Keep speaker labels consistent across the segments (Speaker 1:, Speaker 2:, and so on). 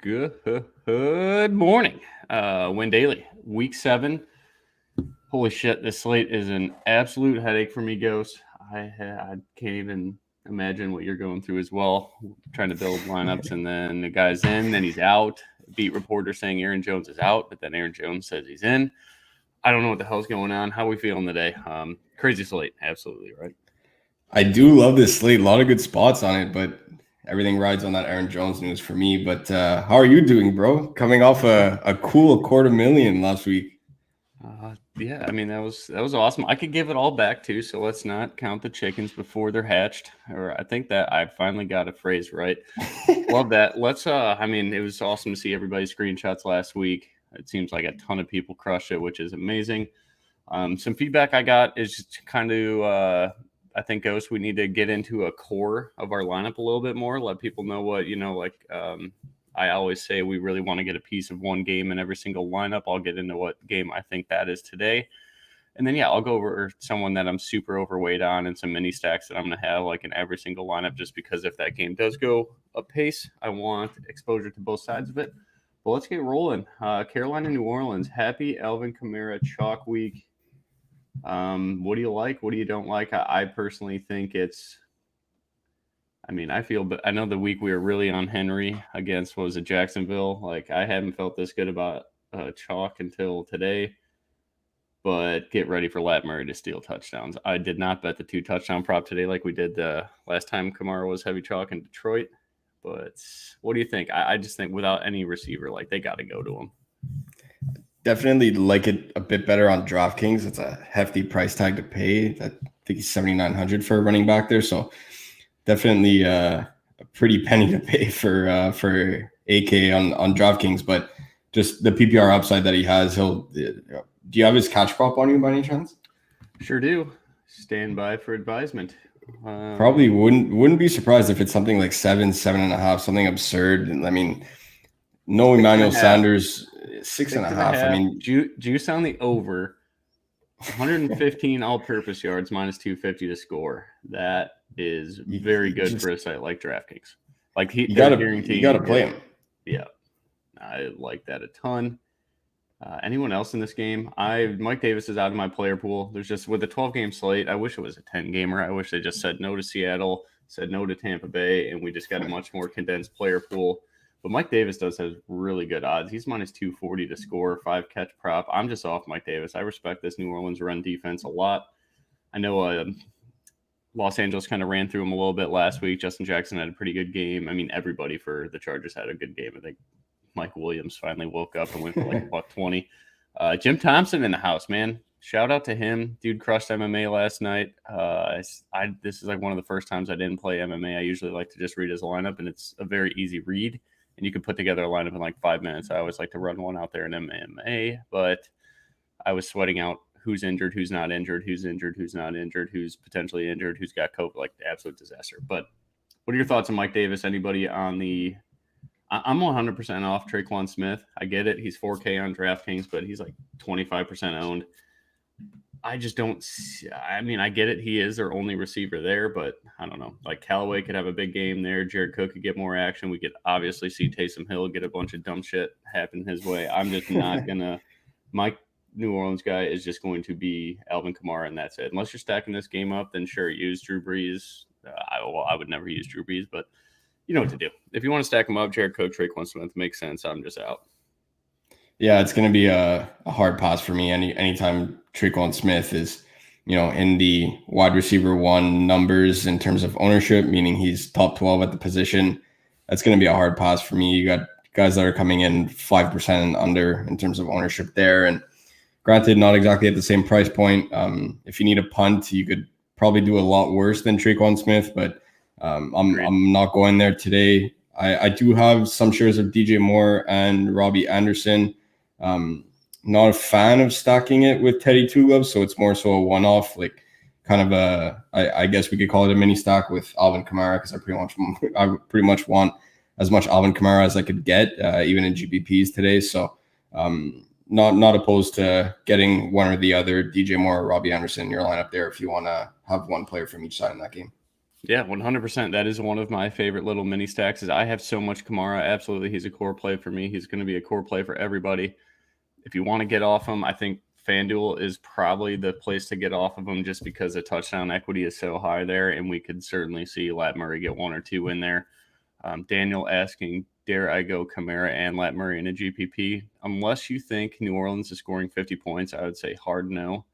Speaker 1: Good morning. Win Daily, week 7. Holy shit, this slate is an absolute headache for me, Ghost. I can't even imagine what you're going through as well. Trying to build lineups, and then the guy's in, then he's out. Beat reporter saying Aaron Jones is out, but then Aaron Jones says he's in. I don't know what the hell's going on. How are we feeling today? Crazy slate, absolutely, right?
Speaker 2: I do love this slate. A lot of good spots on it, but everything rides on that Aaron Jones news for me. But how are you doing, bro? Coming off a cool $250,000 last week.
Speaker 1: Yeah, I mean that was awesome. I could give it all back too, so let's not count the chickens before they're hatched. Or I think that I finally got a phrase right. Love that. Let's I mean, it was awesome to see everybody's screenshots last week. It seems like a ton of people crushed it, which is amazing. Some feedback I got is just kind of I think, Ghost, we need to get into a core of our lineup a little bit more, let people know what, I always say we really want to get a piece of one game in every single lineup. I'll get into what game I think that is today. And then, I'll go over someone that I'm super overweight on and some mini stacks that I'm going to have like in every single lineup, just because if that game does go up pace, I want exposure to both sides of it. But let's get rolling. Carolina, New Orleans, happy Alvin Kamara chalk week. What do you like? What do you don't like? I personally think I know the week we were really on Henry against, what was it, Jacksonville? Like, I haven't felt this good about chalk until today. But get ready for Lat Murray to steal touchdowns. I did not bet the 2 touchdown prop today like we did the last time Kamara was heavy chalk in Detroit. But what do you think? I just think without any receiver, like, they got to go to him.
Speaker 2: Definitely like it a bit better on DraftKings. It's a hefty price tag to pay. I think he's $7,900 for a running back there. So definitely a pretty penny to pay for AK on DraftKings. But just the PPR upside that he has, do you have his catch prop on you by any chance?
Speaker 1: Sure do. Stand by for advisement.
Speaker 2: Probably wouldn't be surprised if it's something like 7.5, something absurd. I mean, no Emmanuel Sanders, 6.5. I mean,
Speaker 1: juice on the over, 115 all-purpose yards minus 250 to score. That is very good for a site like DraftKings. Like,
Speaker 2: you got to play him.
Speaker 1: Yeah, I like that a ton. Anyone else in this game? Mike Davis is out of my player pool. There's just, with the 12-game slate, I wish it was a 10-gamer. I wish they just said no to Seattle, said no to Tampa Bay, and we just got a much more condensed player pool. But Mike Davis does have really good odds. He's minus 240 to score, 5 catch prop. I'm just off Mike Davis. I respect this New Orleans run defense a lot. I know Los Angeles kind of ran through him a little bit last week. Justin Jackson had a pretty good game. I mean, everybody for the Chargers had a good game. I think Mike Williams finally woke up and went for like $120. Jim Thompson in the house, man. Shout out to him. Dude crushed MMA last night. This is like one of the first times I didn't play MMA. I usually like to just read his lineup, and it's a very easy read. And you can put together a lineup in like 5 minutes. I always like to run one out there in MMA, but I was sweating out who's injured, who's not injured, who's injured, who's not injured, who's potentially injured, who's got COVID, like absolute disaster. But what are your thoughts on Mike Davis? Anybody on the – I'm 100% off Traquan Smith. I get it. He's 4K on DraftKings, but he's like 25% owned. I just don't – I mean, I get it. He is their only receiver there, but I don't know. Like, Callaway could have a big game there. Jared Cook could get more action. We could obviously see Taysom Hill get a bunch of dumb shit happen his way. I'm just not going to – my New Orleans guy is just going to be Alvin Kamara, and that's it. Unless you're stacking this game up, then sure, use Drew Brees. I would never use Drew Brees, but you know what to do. If you want to stack them up, Jared Cook, Traquan Smith makes sense. I'm just out.
Speaker 2: Yeah, it's going to be a hard pass for me. Anytime Traquan Smith is, in the wide receiver 1 numbers in terms of ownership, meaning he's top 12 at the position, that's going to be a hard pass for me. You got guys that are coming in 5% and under in terms of ownership there. And granted, not exactly at the same price point. If you need a punt, you could probably do a lot worse than Traquan Smith, but I'm not going there today. I do have some shares of DJ Moore and Robbie Anderson. Not a fan of stacking it with Teddy Two Gloves, so it's more so a one-off, like kind of I guess we could call it a mini stack with Alvin Kamara, because I pretty much want as much Alvin Kamara as I could get, even in GPPs today. So not opposed to getting one or the other, DJ Moore or Robbie Anderson in your lineup there if you want to have one player from each side in that game.
Speaker 1: Yeah, 100%. That is one of my favorite little mini stacks. Is I have so much Kamara. Absolutely, he's a core play for me. He's going to be a core play for everybody. If you want to get off him, I think FanDuel is probably the place to get off of him just because the touchdown equity is so high there, and we could certainly see Lat Murray get 1 or 2 in there. Daniel asking, dare I go Kamara and Lat Murray in a GPP? Unless you think New Orleans is scoring 50 points, I would say hard no.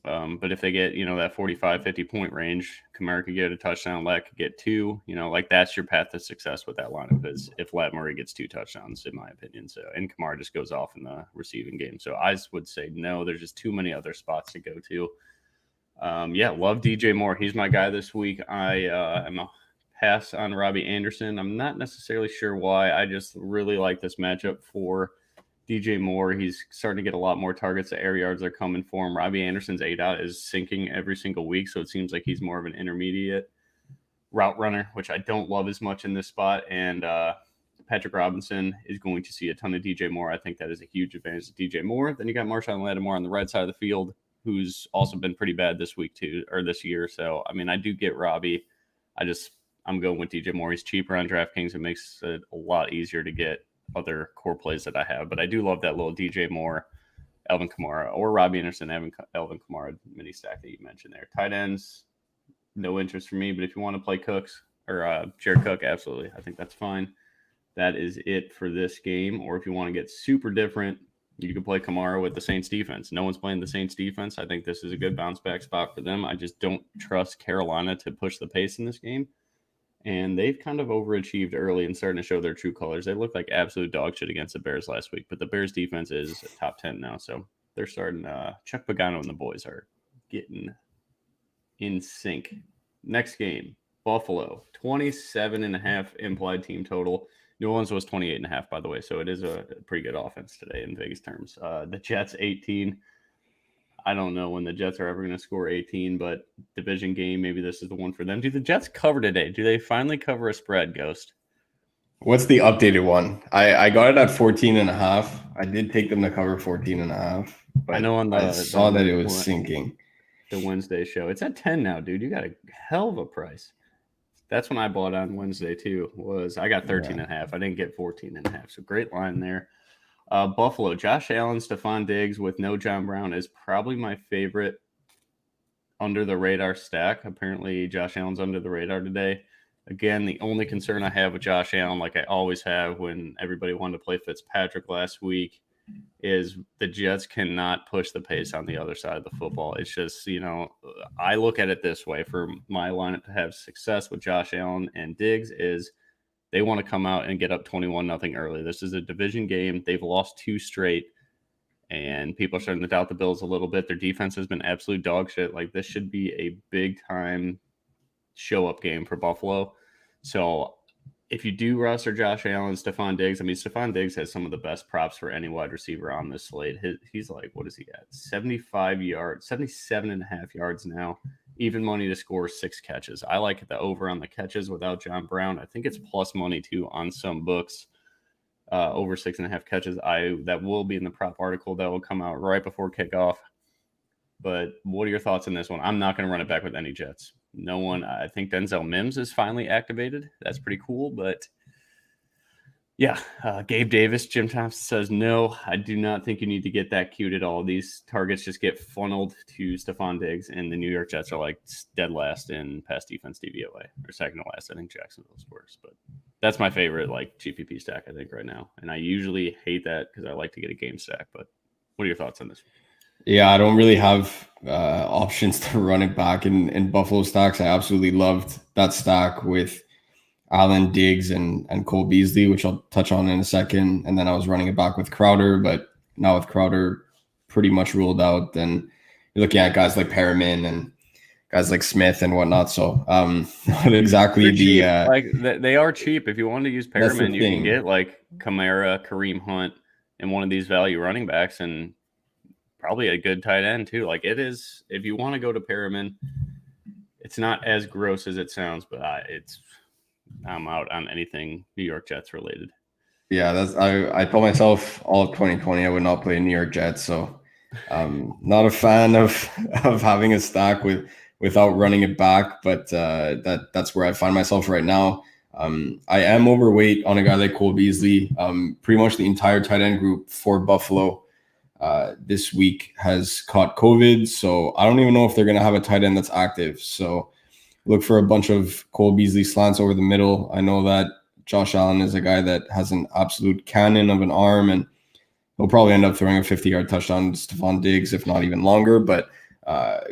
Speaker 1: But if they get, that 45, 50 point range, Kamara could get a touchdown, Lat could get 2, that's your path to success with that lineup is if Lat Murray gets 2 touchdowns, in my opinion. So, and Kamara just goes off in the receiving game. So I would say no, there's just too many other spots to go to. Love DJ Moore. He's my guy this week. I am a pass on Robbie Anderson. I'm not necessarily sure why. I just really like this matchup for DJ Moore. He's starting to get a lot more targets. The air yards are coming for him. Robbie Anderson's ADOT is sinking every single week, so it seems like he's more of an intermediate route runner, which I don't love as much in this spot. And Patrick Robinson is going to see a ton of DJ Moore. I think that is a huge advantage to DJ Moore. Then you got Marshawn Lattimore on the right side of the field, who's also been pretty bad this week too, or this year. So, I mean, I do get Robbie. I'm going with DJ Moore. He's cheaper on DraftKings. It makes it a lot easier to get other core plays that I have, but I do love that little DJ Moore, Alvin Kamara, or Robbie Anderson, Alvin Kamara mini stack that you mentioned there. Tight ends, no interest for me, but if you want to play Cooks or Jared Cook, absolutely. I think that's fine. That is it for this game. Or if you want to get super different, you can play Kamara with the Saints defense. No one's playing the Saints defense. I think this is a good bounce back spot for them. I just don't trust Carolina to push the pace in this game. And they've kind of overachieved early and starting to show their true colors. They looked like absolute dog shit against the Bears last week, but the Bears defense is top 10 now. So they're starting Chuck Pagano and the boys are getting in sync. Next game, Buffalo, 27.5 implied team total. New Orleans was 28.5, by the way. So it is a pretty good offense today in Vegas terms. The Jets, 18. I don't know when the Jets are ever going to score 18, but division game, maybe this is the one for them. Do the Jets cover today? Do they finally cover a spread, Ghost?
Speaker 2: What's the updated one? I got it at 14.5. I did take them to cover 14.5, but
Speaker 1: I know
Speaker 2: I saw that it was sinking.
Speaker 1: The Wednesday show. It's at 10 now, dude. You got a hell of a price. That's when I bought on Wednesday too. I got 13.5. I didn't get 14.5. So great line there. Buffalo, Josh Allen, Stephon Diggs with no John Brown is probably my favorite under the radar stack. Apparently, Josh Allen's under the radar today. Again, the only concern I have with Josh Allen, like I always have when everybody wanted to play Fitzpatrick last week, is the Jets cannot push the pace on the other side of the football. It's just, I look at it this way. For my lineup to have success with Josh Allen and Diggs is they want to come out and get up 21-0 early. This is a division game. They've lost 2 straight, and people are starting to doubt the Bills a little bit. Their defense has been absolute dog shit. Like, this should be a big-time show-up game for Buffalo. So if you do roster Josh Allen, Stephon Diggs, I mean, Stephon Diggs has some of the best props for any wide receiver on this slate. He's like, what is he at? 75 yards, 77.5 yards now. Even money to score 6 catches. I like the over on the catches without John Brown. I think it's plus money too on some books. Over 6.5 catches. That will be in the prop article that will come out right before kickoff. But what are your thoughts on this one? I'm not going to run it back with any Jets. No one. I think Denzel Mims is finally activated. That's pretty cool. But yeah, Gabe Davis, Jim Thompson says, no, I do not think you need to get that cute at all. These targets just get funneled to Stephon Diggs, and the New York Jets are like dead last in pass defense DVOA, or second to last. I think Jacksonville's worse, but that's my favorite like GPP stack, I think, right now. And I usually hate that because I like to get a game stack. But what are your thoughts on this?
Speaker 2: Yeah, I don't really have options to run it back in Buffalo stacks. I absolutely loved that stack with Allen, Diggs, and Cole Beasley, which I'll touch on in a second. And then I was running it back with Crowder, but now with Crowder pretty much ruled out, then you're looking at guys like Perriman and guys like Smith and whatnot. So not exactly
Speaker 1: they are cheap. If you want to use Perriman, you can get like Kamara, Kareem Hunt, and one of these value running backs, and probably a good tight end too. Like it is, if you want to go to Perriman, it's not as gross as it sounds, but I'm out on anything New York Jets related.
Speaker 2: Yeah, I told myself all of 2020 I would not play New York Jets, so not a fan of having a stack with without running it back, but that's where I find myself right now. I am overweight on a guy like Cole Beasley. Pretty much the entire tight end group for Buffalo this week has caught COVID, so I don't even know if they're going to have a tight end that's active. So look for a bunch of Cole Beasley slants over the middle. I know that Josh Allen is a guy that has an absolute cannon of an arm, and he'll probably end up throwing a 50-yard touchdown to Stephon Diggs, if not even longer. But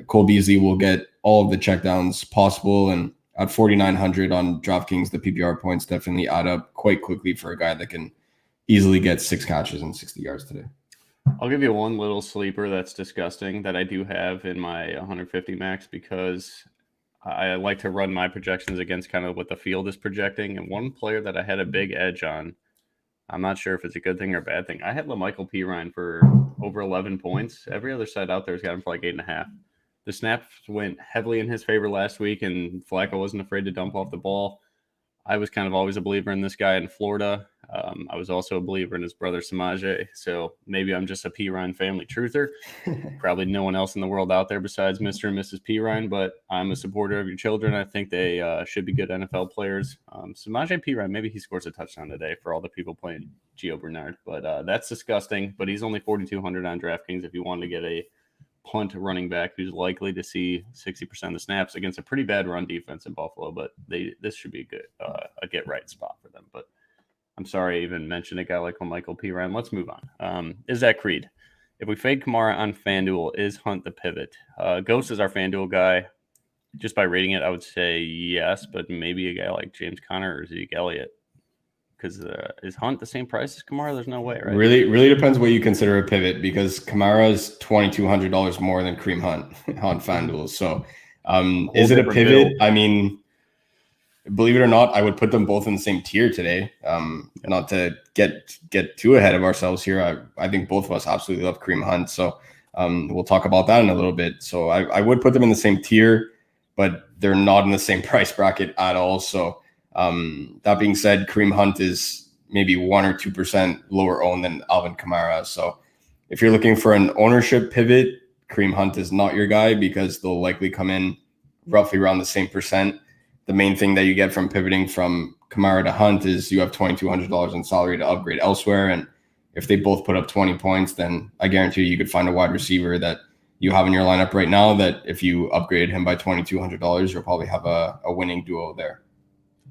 Speaker 2: Cole Beasley will get all of the checkdowns possible, and at 4,900 on DraftKings, the PPR points definitely add up quite quickly for a guy that can easily get 6 catches and 60 yards today.
Speaker 1: I'll give you one little sleeper that's disgusting that I do have in my 150 max, because I like to run my projections against kind of what the field is projecting. And one player that I had a big edge on, I'm not sure if it's a good thing or a bad thing. I had LaMichael Pirine for over 11 points. Every other side out there has got him for like 8.5. The snaps went heavily in his favor last week, and Flacco wasn't afraid to dump off the ball. I was kind of always a believer in this guy in Florida. I was also a believer in his brother Samaje. So maybe I'm just a Pirine family truther. Probably no one else in the world out there besides Mr. and Mrs. Pirine, but I'm a supporter of your children. I think they should be good NFL players. Samaje Pirine, maybe he scores a touchdown today for all the people playing Gio Bernard. But that's disgusting. But he's only 4,200 on DraftKings if you want to get a punt running back who's likely to see 60% of the snaps against a pretty bad run defense in Buffalo. But this should be a good a get right spot for them. But I'm sorry I even mentioned a guy like Michael Pirine. Let's move on. Is that Creed? If we fade Kamara on FanDuel, is Hunt the pivot? Ghost is our FanDuel guy. Just by rating it, I would say yes, but maybe a guy like James Conner or Zeke Elliott. Because is Hunt the same price as Kamara? There's no way, right?
Speaker 2: Really depends what you consider a pivot, because Kamara is $2,200 more than Kareem Hunt on FanDuel. So is it a pivot? I mean, believe it or not, I would put them both in the same tier today. Not to get too ahead of ourselves here. I think both of us absolutely love Kareem Hunt. So we'll talk about that in a little bit. So I would put them in the same tier, but they're not in the same price bracket at all. So that being said, Kareem Hunt is maybe 1 or 2% lower owned than Alvin Kamara. So if you're looking for an ownership pivot, Kareem Hunt is not your guy, because they'll likely come in roughly around the same percent. The main thing that you get from pivoting from Kamara to Hunt is you have $2,200 in salary to upgrade elsewhere. And if they both put up 20 points, then I guarantee you could find a wide receiver that you have in your lineup right now that if you upgraded him by $2,200, you'll probably have a winning duo there.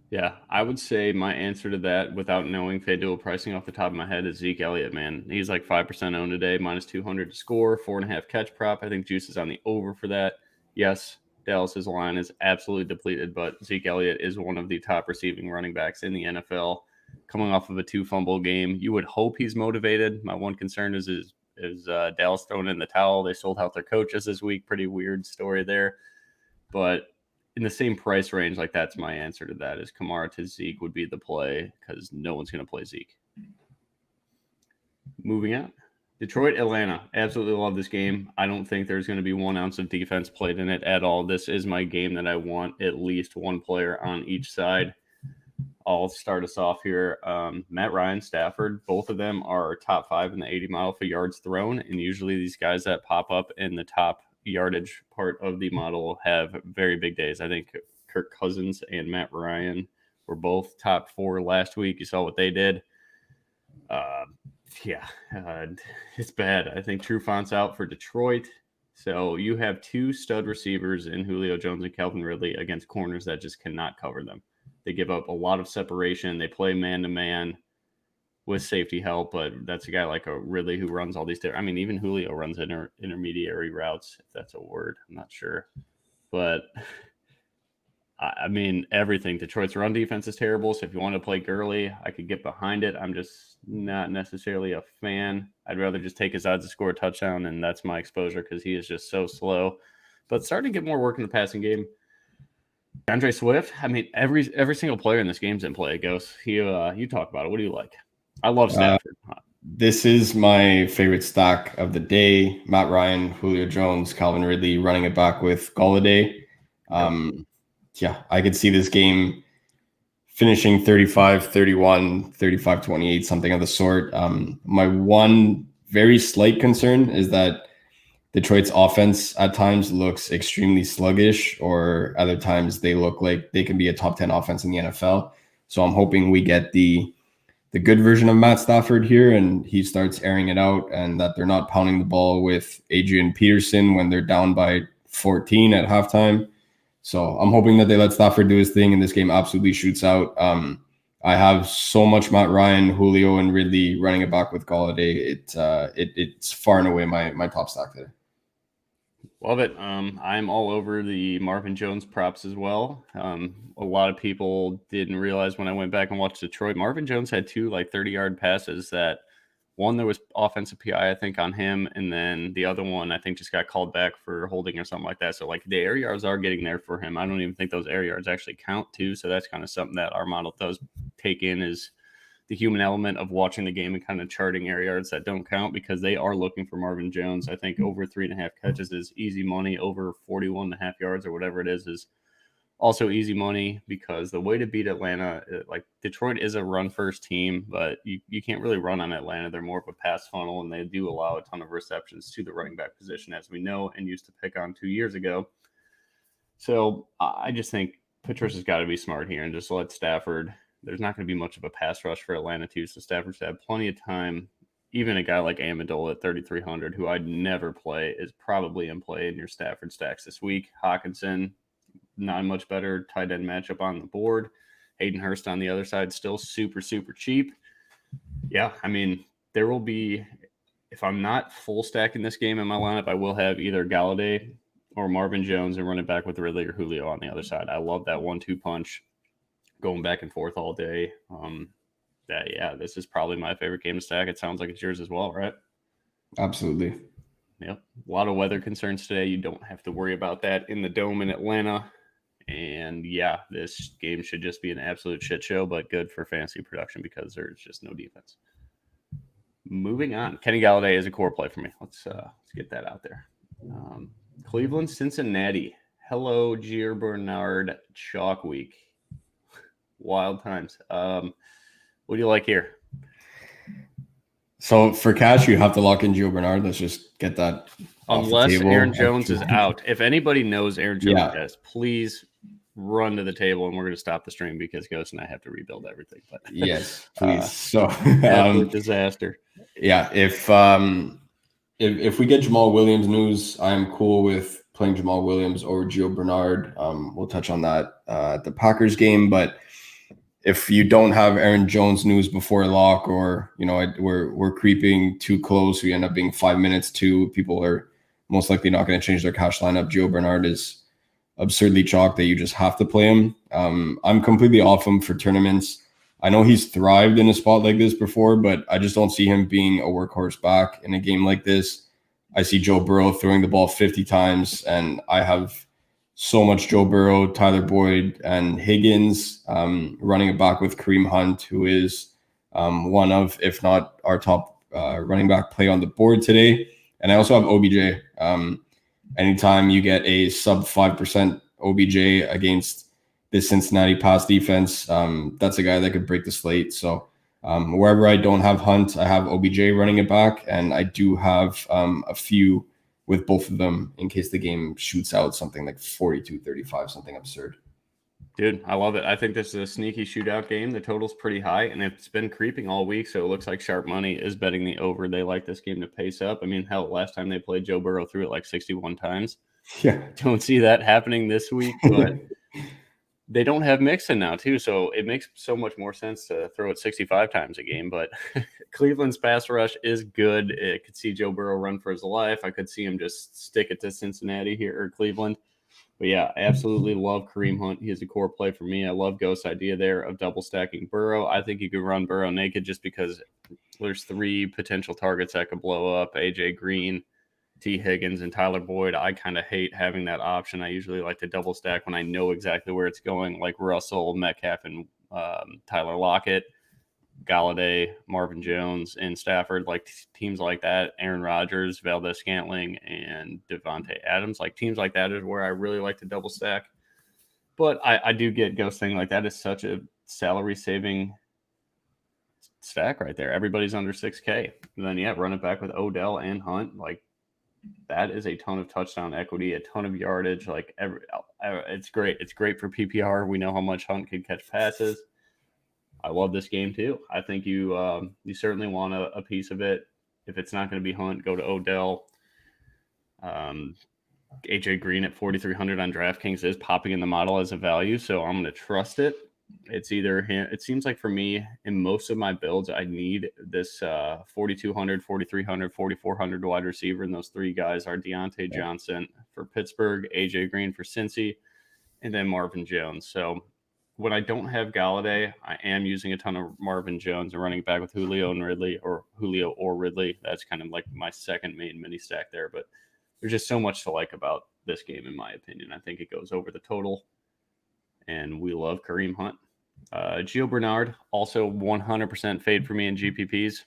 Speaker 1: Yeah, I would say my answer to that, without knowing FanDuel pricing off the top of my head, is Zeke Elliott, man. He's like 5% owned today, minus 200 to score, 4.5 catch prop. I think juice is on the over for that. Yes, Dallas's line is absolutely depleted, but Zeke Elliott is one of the top receiving running backs in the NFL. Coming off of a 2-fumble game, you would hope he's motivated. My one concern is Dallas throwing in the towel. They sold out their coaches this week. Pretty weird story there. But in the same price range, like that's my answer to that, is Kamara to Zeke would be the play, because no one's going to play Zeke. Moving on. Detroit, Atlanta. Absolutely love this game. I don't think there's going to be 1 ounce of defense played in it at all. This is my game that I want at least one player on each side. I'll start us off here. Matt Ryan, Stafford, both of them are top 5 in the 80 mile for yards thrown. And usually these guys that pop up in the top yardage part of the model have very big days. I think Kirk Cousins and Matt Ryan were both top 4 last week. You saw what they did. It's bad. I think Trufont's out for Detroit. So you have 2 stud receivers in Julio Jones and Calvin Ridley against corners that just cannot cover them. They give up a lot of separation. They play man-to-man with safety help, but that's a guy like a Ridley who runs all these different. I mean, even Julio runs intermediary routes, if that's a word. I'm not sure. But, I mean, everything. Detroit's run defense is terrible, so if you want to play Gurley, I could get behind it. I'm just not necessarily a fan. I'd rather just take his odds to score a touchdown, and that's my exposure because he is just so slow. But starting to get more work in the passing game. DeAndre Swift, I mean, every single player in this game's in play, Ghost. You talk about it. What do you like? I love Stafford.
Speaker 2: This is my favorite stack of the day. Matt Ryan, Julio Jones, Calvin Ridley running it back with Golladay. I could see this game finishing 35-31, 35-28, something of the sort. My one very slight concern is that Detroit's offense at times looks extremely sluggish, or other times they look like they can be a top 10 offense in the NFL. So I'm hoping we get the good version of Matt Stafford here, and he starts airing it out, and that they're not pounding the ball with Adrian Peterson when they're down by 14 at halftime. So I'm hoping that they let Stafford do his thing, and this game absolutely shoots out. I have so much Matt Ryan, Julio, and Ridley running it back with Galladay. It's far and away my top stack there.
Speaker 1: Love it. I'm all over the Marvin Jones props as well. A lot of people didn't realize when I went back and watched Detroit, Marvin Jones had 2 like 30-yard passes that one, there was offensive PI, I think, on him. And then the other one, I think, just got called back for holding or something like that. So like the air yards are getting there for him. I don't even think those air yards actually count too. So that's kind of something that our model does take in, is the human element of watching the game and kind of charting air yards that don't count, because they are looking for Marvin Jones. I think over 3.5 catches is easy money. Over 41.5 yards or whatever it is also easy money, because the way to beat Atlanta, like Detroit is a run first team, but you can't really run on Atlanta. They're more of a pass funnel, and they do allow a ton of receptions to the running back position, as we know and used to pick on 2 years ago. So I just think Patricia's got to be smart here and just let Stafford. There's not going to be much of a pass rush for Atlanta too, so Stafford should have plenty of time. Even a guy like Amendola at 3,300, who I'd never play, is probably in play in your Stafford stacks this week. Hawkinson, not much better tight end matchup on the board. Hayden Hurst on the other side, still super, super cheap. Yeah, I mean, there will be, if I'm not full stacking this game in my lineup, I will have either Galladay or Marvin Jones and run it back with Ridley or Julio on the other side. I love that 1-2 punch going back and forth all day. This is probably my favorite game to stack. It sounds like it's yours as well, right?
Speaker 2: Absolutely.
Speaker 1: Yep. A lot of weather concerns today. You don't have to worry about that in the Dome in Atlanta. And yeah, this game should just be an absolute shit show, but good for fantasy production because there's just no defense. Moving on. Kenny Galladay is a core play for me. Let's get that out there. Cleveland, Cincinnati. Hello, Gier Bernard Chalk Week. Wild times. What do you like here?
Speaker 2: So for cash, you have to lock in Gio Bernard. Let's just get that.
Speaker 1: Unless Aaron Jones is out. If anybody knows Aaron Jones is, please run to the table, and we're going to stop the stream because Ghost and I have to rebuild everything. But
Speaker 2: yes, please. So
Speaker 1: absolute disaster.
Speaker 2: Yeah, if we get Jamal Williams news, I'm cool with playing Jamal Williams over Gio Bernard. We'll touch on that at the Packers game, but if you don't have Aaron Jones news before lock, or we're creeping too close, we end up being 5 minutes to, people are most likely not going to change their cash lineup. Gio Bernard is absurdly chalk that you just have to play him. I'm completely off him for tournaments. I know he's thrived in a spot like this before, but I just don't see him being a workhorse back in a game like this. I see Joe Burrow throwing the ball 50 times, and I have so much Joe Burrow, Tyler Boyd, and Higgins, running it back with Kareem Hunt, who is one of, if not our top running back play on the board today. And I also have OBJ. Anytime you get a sub 5% OBJ against this Cincinnati pass defense, that's a guy that could break the slate. So wherever I don't have Hunt, I have OBJ running it back, and I do have a few with both of them in case the game shoots out something like 42-35, something absurd.
Speaker 1: Dude, I love it. I think this is a sneaky shootout game. The total's pretty high, and it's been creeping all week, so it looks like Sharp Money is betting the over. They like this game to pace up. I mean, hell, last time they played, Joe Burrow threw it like 61 times.
Speaker 2: Yeah.
Speaker 1: Don't see that happening this week, but they don't have Mixon now, too, so it makes so much more sense to throw it 65 times a game. But Cleveland's pass rush is good. I could see Joe Burrow run for his life. I could see him just stick it to Cincinnati here, or Cleveland. But yeah, I absolutely love Kareem Hunt. He is a core play for me. I love Ghost's idea there of double stacking Burrow. I think you could run Burrow naked just because there's 3 potential targets that could blow up: AJ Green, T. Higgins, and Tyler Boyd. I kind of hate having that option. I usually like to double stack when I know exactly where it's going, like Russell, Metcalf, and Tyler Lockett, Galladay, Marvin Jones, and Stafford, like teams like that, Aaron Rodgers, Valdez-Scantling, and Devontae Adams. Like teams like that is where I really like to double stack. But I do get Ghost thing, like that is such a salary saving stack right there. Everybody's under 6K. And then, yeah, run it back with Odell and Hunt. Like that is a ton of touchdown equity, a ton of yardage. Like it's great. It's great for PPR. We know how much Hunt can catch passes. I love this game too. I think you certainly want a piece of it. If it's not going to be Hunt, go to Odell. AJ Green at 4,300 on DraftKings is popping in the model as a value, so I'm going to trust it. It's either him. It seems like for me, in most of my builds, I need this 4,200, 4,300, 4,400 wide receiver, and those three guys are Deontay Johnson for Pittsburgh, AJ Green for Cincy, and then Marvin Jones. So when I don't have Galladay, I am using a ton of Marvin Jones and running back with Julio or Ridley. That's kind of like my second main mini stack there, but there's just so much to like about this game, in my opinion. I think it goes over the total, and we love Kareem Hunt. Gio Bernard, also 100% fade for me in GPPs,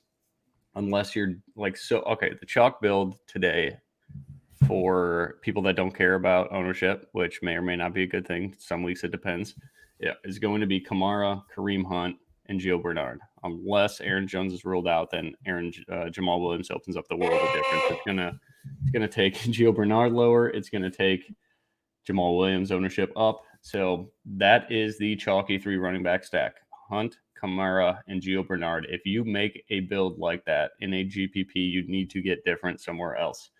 Speaker 1: unless you're like the chalk build today for people that don't care about ownership, which may or may not be a good thing. Some weeks it depends. Yeah, is going to be Kamara, Kareem Hunt, and Gio Bernard. Unless Aaron Jones is ruled out, then Jamal Williams opens up the world of difference. It's gonna take Gio Bernard lower. It's gonna take Jamal Williams ownership up. So that is the chalky 3 running back stack: Hunt, Kamara, and Gio Bernard. If you make a build like that in a GPP, you need to get different somewhere else.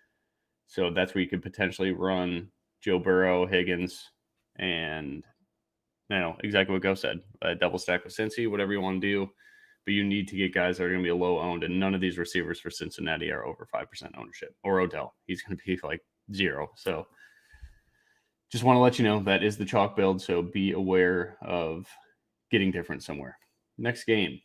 Speaker 1: So that's where you could potentially run Joe Burrow, Higgins, and exactly what Go said. A double stack with Cincy, whatever you want to do. But you need to get guys that are going to be low owned, and none of these receivers for Cincinnati are over 5% ownership. Or Odell, he's going to be like 0. So just want to let you know that is the chalk build. So be aware of getting different somewhere. Next game,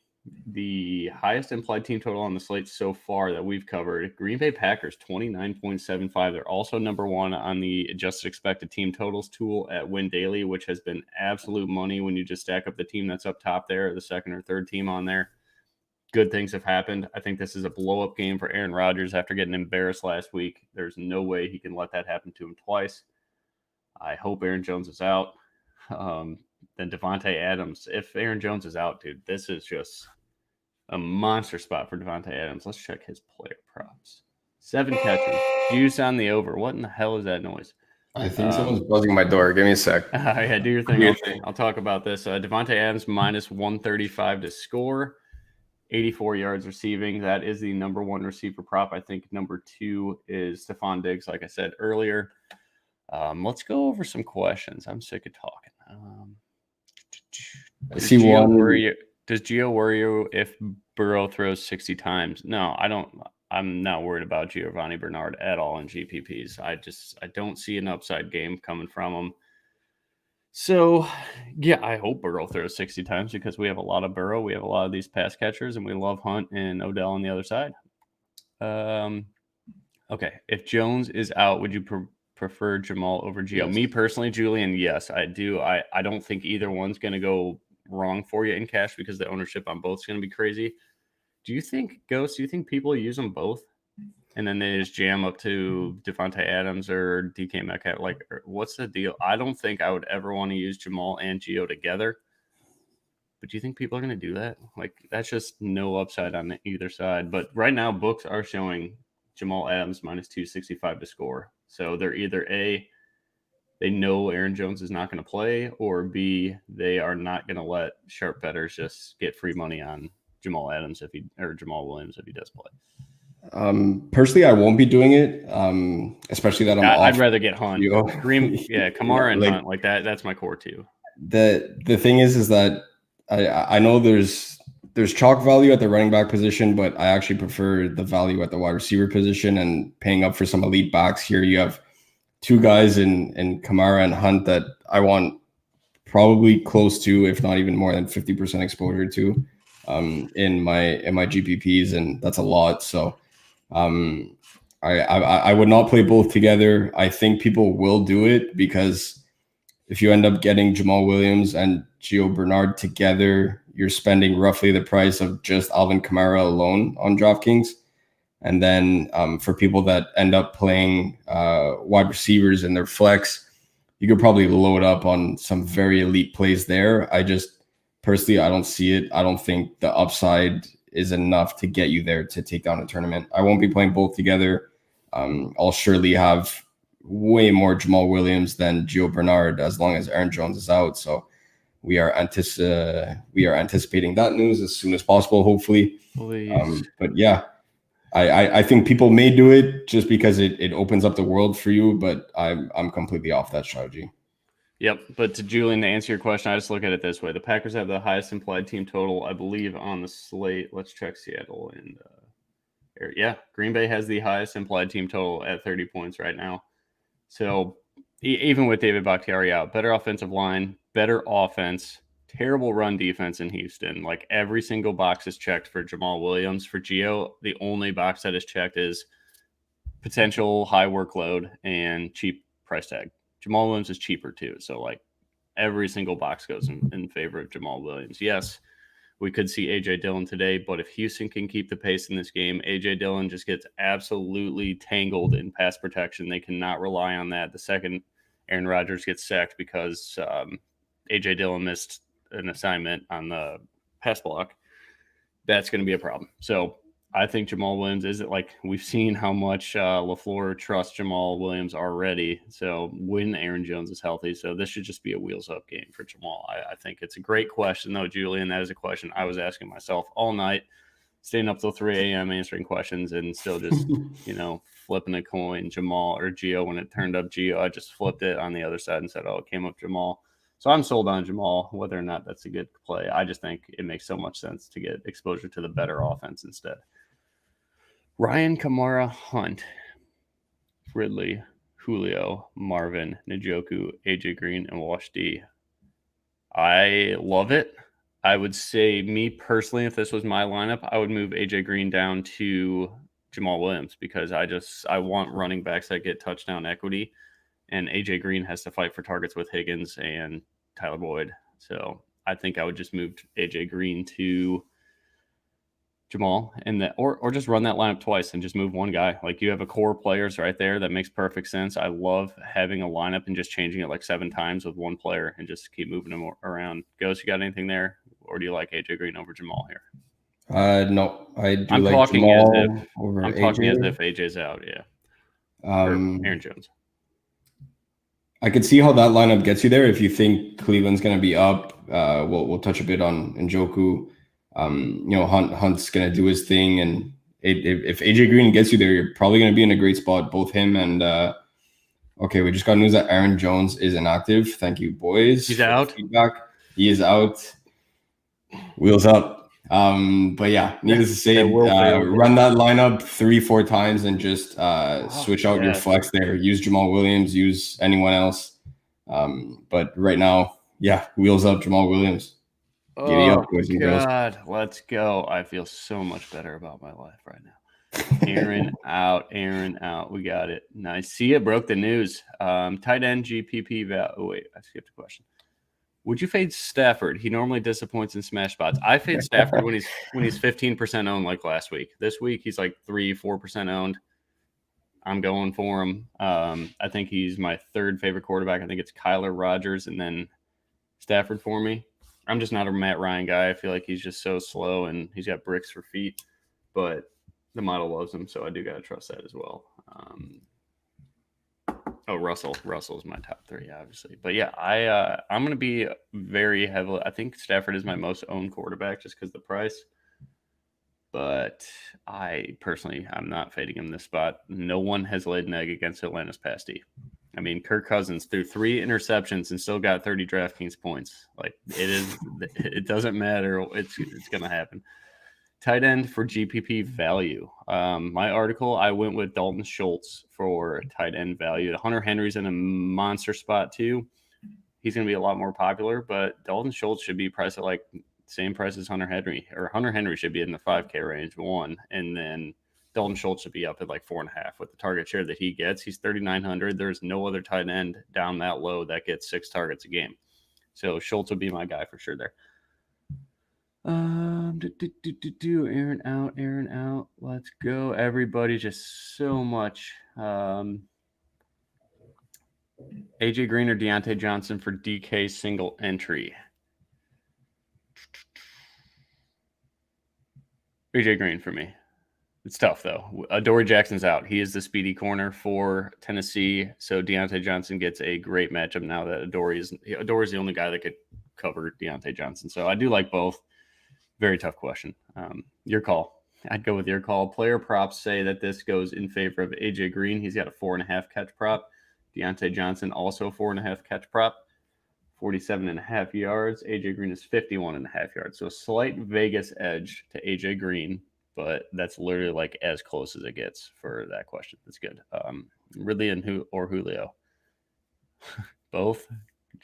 Speaker 1: the highest implied team total on the slate so far that we've covered: Green Bay Packers 29.75. They're also number 1 on the adjusted expected team totals tool at Win Daily, which has been absolute money when you just stack up the team that's up top there, the second or third team on there. Good things have happened. I think this is a blow-up game for Aaron Rodgers after getting embarrassed last week. There's no way he can let that happen to him twice. I hope Aaron Jones is out. Then Devontae Adams. If Aaron Jones is out, dude, this is just a monster spot for Devontae Adams. Let's check his player props. 7 catches. Juice on the over. What in the hell is that noise?
Speaker 2: I think someone's buzzing my door. Give me a sec.
Speaker 1: Yeah, do your thing. I'll talk about this. Devontae Adams minus 135 to score. 84 yards receiving. That is the number 1 receiver prop. I think number 2 is Stephon Diggs, like I said earlier. Let's go over some questions. I'm sick of talking. Does Gio worry you if Burrow throws 60 times? No, I don't. I'm not worried about Giovanni Bernard at all in GPPs. I don't see an upside game coming from him. So, yeah, I hope Burrow throws 60 times because we have a lot of Burrow. We have a lot of these pass catchers, and we love Hunt and Odell on the other side. Okay, if Jones is out, would you prefer Jamal over Gio? Yes. Me personally, Julian, yes, I do. I don't think either one's going to go wrong for you in cash because the ownership on both is going to be crazy. Do you think, Ghost, people use them both and then they just jam up to Devontae Adams or DK Metcalf? Like, what's the deal? I don't think I would ever want to use Jamal and Gio together. But do you think people are going to do that? Like, that's just no upside on either side. But right now, books are showing Jamal Adams minus 265 to score. So they're either A, they know Aaron Jones is not going to play, or B, they are not going to let sharp bettors just get free money on Jamal Adams or Jamal Williams if he does play.
Speaker 2: Personally, I won't be doing it, especially that
Speaker 1: I'd rather get Hunt. Kamara and Hunt, like that. That's my core too.
Speaker 2: The thing is that I know there's chalk value at the running back position, but I actually prefer the value at the wide receiver position and paying up for some elite backs here. You have 2 guys in Kamara and Hunt that I want probably close to, if not even more than 50% exposure to in my GPPs, and that's a lot. So I would not play both together. I think people will do it because if you end up getting Jamal Williams and Gio Bernard together, you're spending roughly the price of just Alvin Kamara alone on DraftKings. And then for people that end up playing wide receivers in their flex, you could probably load up on some very elite plays there. I don't see it. I don't think the upside is enough to get you there to take down a tournament. I won't be playing both together. I'll surely have way more Jamal Williams than Gio Bernard as long as Aaron Jones is out. So we are anticipating that news as soon as possible, hopefully.
Speaker 1: Please.
Speaker 2: But yeah, I think people may do it just because it opens up the world for you, but I'm completely off that strategy.
Speaker 1: Yep, but to Julian, to answer your question, I just look at it this way: the Packers have the highest implied team total, I believe, on the slate. Let's check Seattle and Green Bay has the highest implied team total at 30 points right now. So even with David Bakhtiari out, better offensive line, better offense, terrible run defense in Houston. Like every single box is checked for Jamal Williams. For Gio, the only box that is checked is potential high workload and cheap price tag. Jamal Williams is cheaper too. So like every single box goes in favor of Jamal Williams. Yes, we could see A.J. Dillon today, but if Houston can keep the pace in this game, A.J. Dillon just gets absolutely tangled in pass protection. They cannot rely on that. The second Aaron Rodgers gets sacked because A.J. Dillon missed an assignment on the pass block, that's going to be a problem. So I think Jamal Williams is it like we've seen how much LaFleur trusts Jamal Williams already. So when Aaron Jones is healthy, so this should just be a wheels up game for Jamal. I think it's a great question though, Julian. That is a question I was asking myself all night, staying up till 3 a.m. answering questions and still just flipping a coin, Jamal or Gio. When it turned up Gio, I just flipped it on the other side and said, oh, it came up Jamal. So I'm sold on Jamal, whether or not that's a good play. I just think it makes so much sense to get exposure to the better offense instead. Ryan, Kamara, Hunt, Ridley, Julio, Marvin, Njoku, AJ Green, and Wash D. I love it. I would say, me personally, if this was my lineup, I would move AJ Green down to Jamal Williams because I want running backs that get touchdown equity, and AJ Green has to fight for targets with Higgins and Tyler Boyd. So I think I would just move AJ Green to Jamal and or just run that lineup twice and just move one guy. Like you have a core players right there that makes perfect sense. I love having a lineup and just changing it like 7 times with one player and just keep moving them around. Ghost, you got anything there, or do you like AJ Green over Jamal here?
Speaker 2: No, I do.
Speaker 1: I'm
Speaker 2: like
Speaker 1: talking
Speaker 2: Jamal over
Speaker 1: I'm
Speaker 2: AJ.
Speaker 1: talking as if AJ's out. Yeah, or Aaron Jones.
Speaker 2: I could see how that lineup gets you there. If you think Cleveland's going to be up, we'll touch a bit on Njoku. Hunt's going to do his thing, and if AJ Green gets you there, you're probably going to be in a great spot. Both him and okay, we just got news that Aaron Jones is inactive. Thank you, boys.
Speaker 1: He's out.
Speaker 2: Feedback. He is out. Wheels up. But yeah, needless to say, run that lineup 3-4 times and just switch out your flex there. Use Jamal Williams, use anyone else. But right now, yeah, wheels up Jamal Williams.
Speaker 1: Giddy up, boys and girls. Let's go. I feel so much better about my life right now. Aaron out. We got it. Nice. See it broke the news. Tight end GPP value. Oh, wait, I skipped a question. Would you fade Stafford? He normally disappoints in smash spots. I fade Stafford when he's 15% owned like last week. This week he's like 3-4% owned. I'm going for him. I think he's my third favorite quarterback. I think it's Kyler, Rodgers, and then Stafford for me. I'm just not a Matt Ryan guy. I feel like he's just so slow and he's got bricks for feet, but the model loves him, so I do got to trust that as well. Russell's my top 3, obviously. But yeah, I'm going to be very heavily. I think Stafford is my most owned quarterback just because of the price. But I'm not fading him this spot. No one has laid an egg against Atlanta's pass D. I mean, Kirk Cousins threw 3 interceptions and still got 30 DraftKings points. Like it doesn't matter. It's going to happen. Tight end for GPP value. My article, I went with Dalton Schultz for tight end value. Hunter Henry's in a monster spot too. He's going to be a lot more popular, but Dalton Schultz should be priced at like same price as Hunter Henry, or Hunter Henry should be in the 5K range, 1, and then Dalton Schultz should be up at like 4.5 with the target share that he gets. He's 3,900. There's no other tight end down that low that gets 6 targets a game. So Schultz would be my guy for sure there. Aaron out. Let's go, everybody. Just so much. AJ Green or Deontay Johnson for DK single entry. AJ Green for me. It's tough, though. Adoree Jackson's out. He is the speedy corner for Tennessee. So Deontay Johnson gets a great matchup now that Adoree's the only guy that could cover Deontay Johnson. So I do like both. Very tough question. Your call. I'd go with your call. Player props say that this goes in favor of AJ Green. He's got a 4.5 catch prop. Deontay Johnson also 4.5 catch prop. 47.5 yards. AJ Green is 51.5 yards. So a slight Vegas edge to AJ Green, but that's literally like as close as it gets for that question. That's good. Ridley and Julio. Both.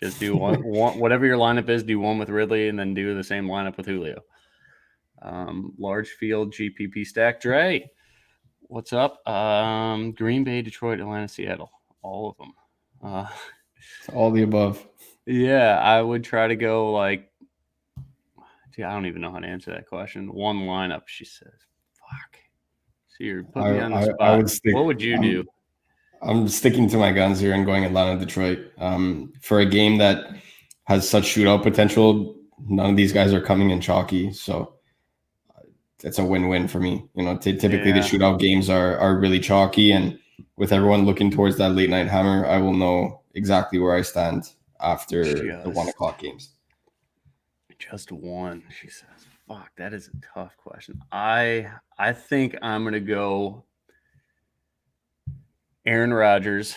Speaker 1: Just do one, whatever your lineup is, do one with Ridley and then do the same lineup with Julio. Large field GPP stack. Dre, what's up? Green Bay, Detroit, Atlanta, Seattle. All of them.
Speaker 2: All the above.
Speaker 1: Yeah, I would try to go like, I don't even know how to answer that question. One lineup, she says. Fuck. So you're putting me on the spot.
Speaker 2: I would
Speaker 1: what would you do?
Speaker 2: I'm sticking to my guns here and going Atlanta, Detroit. For a game that has such shootout potential, none of these guys are coming in chalky, so it's a win-win for me. Typically the shootout games are really chalky, and with everyone looking towards that late night hammer, I will know exactly where I stand after the 1 o'clock games.
Speaker 1: Just one, she says. Fuck, that is a tough question. I think I'm gonna go Aaron Rodgers,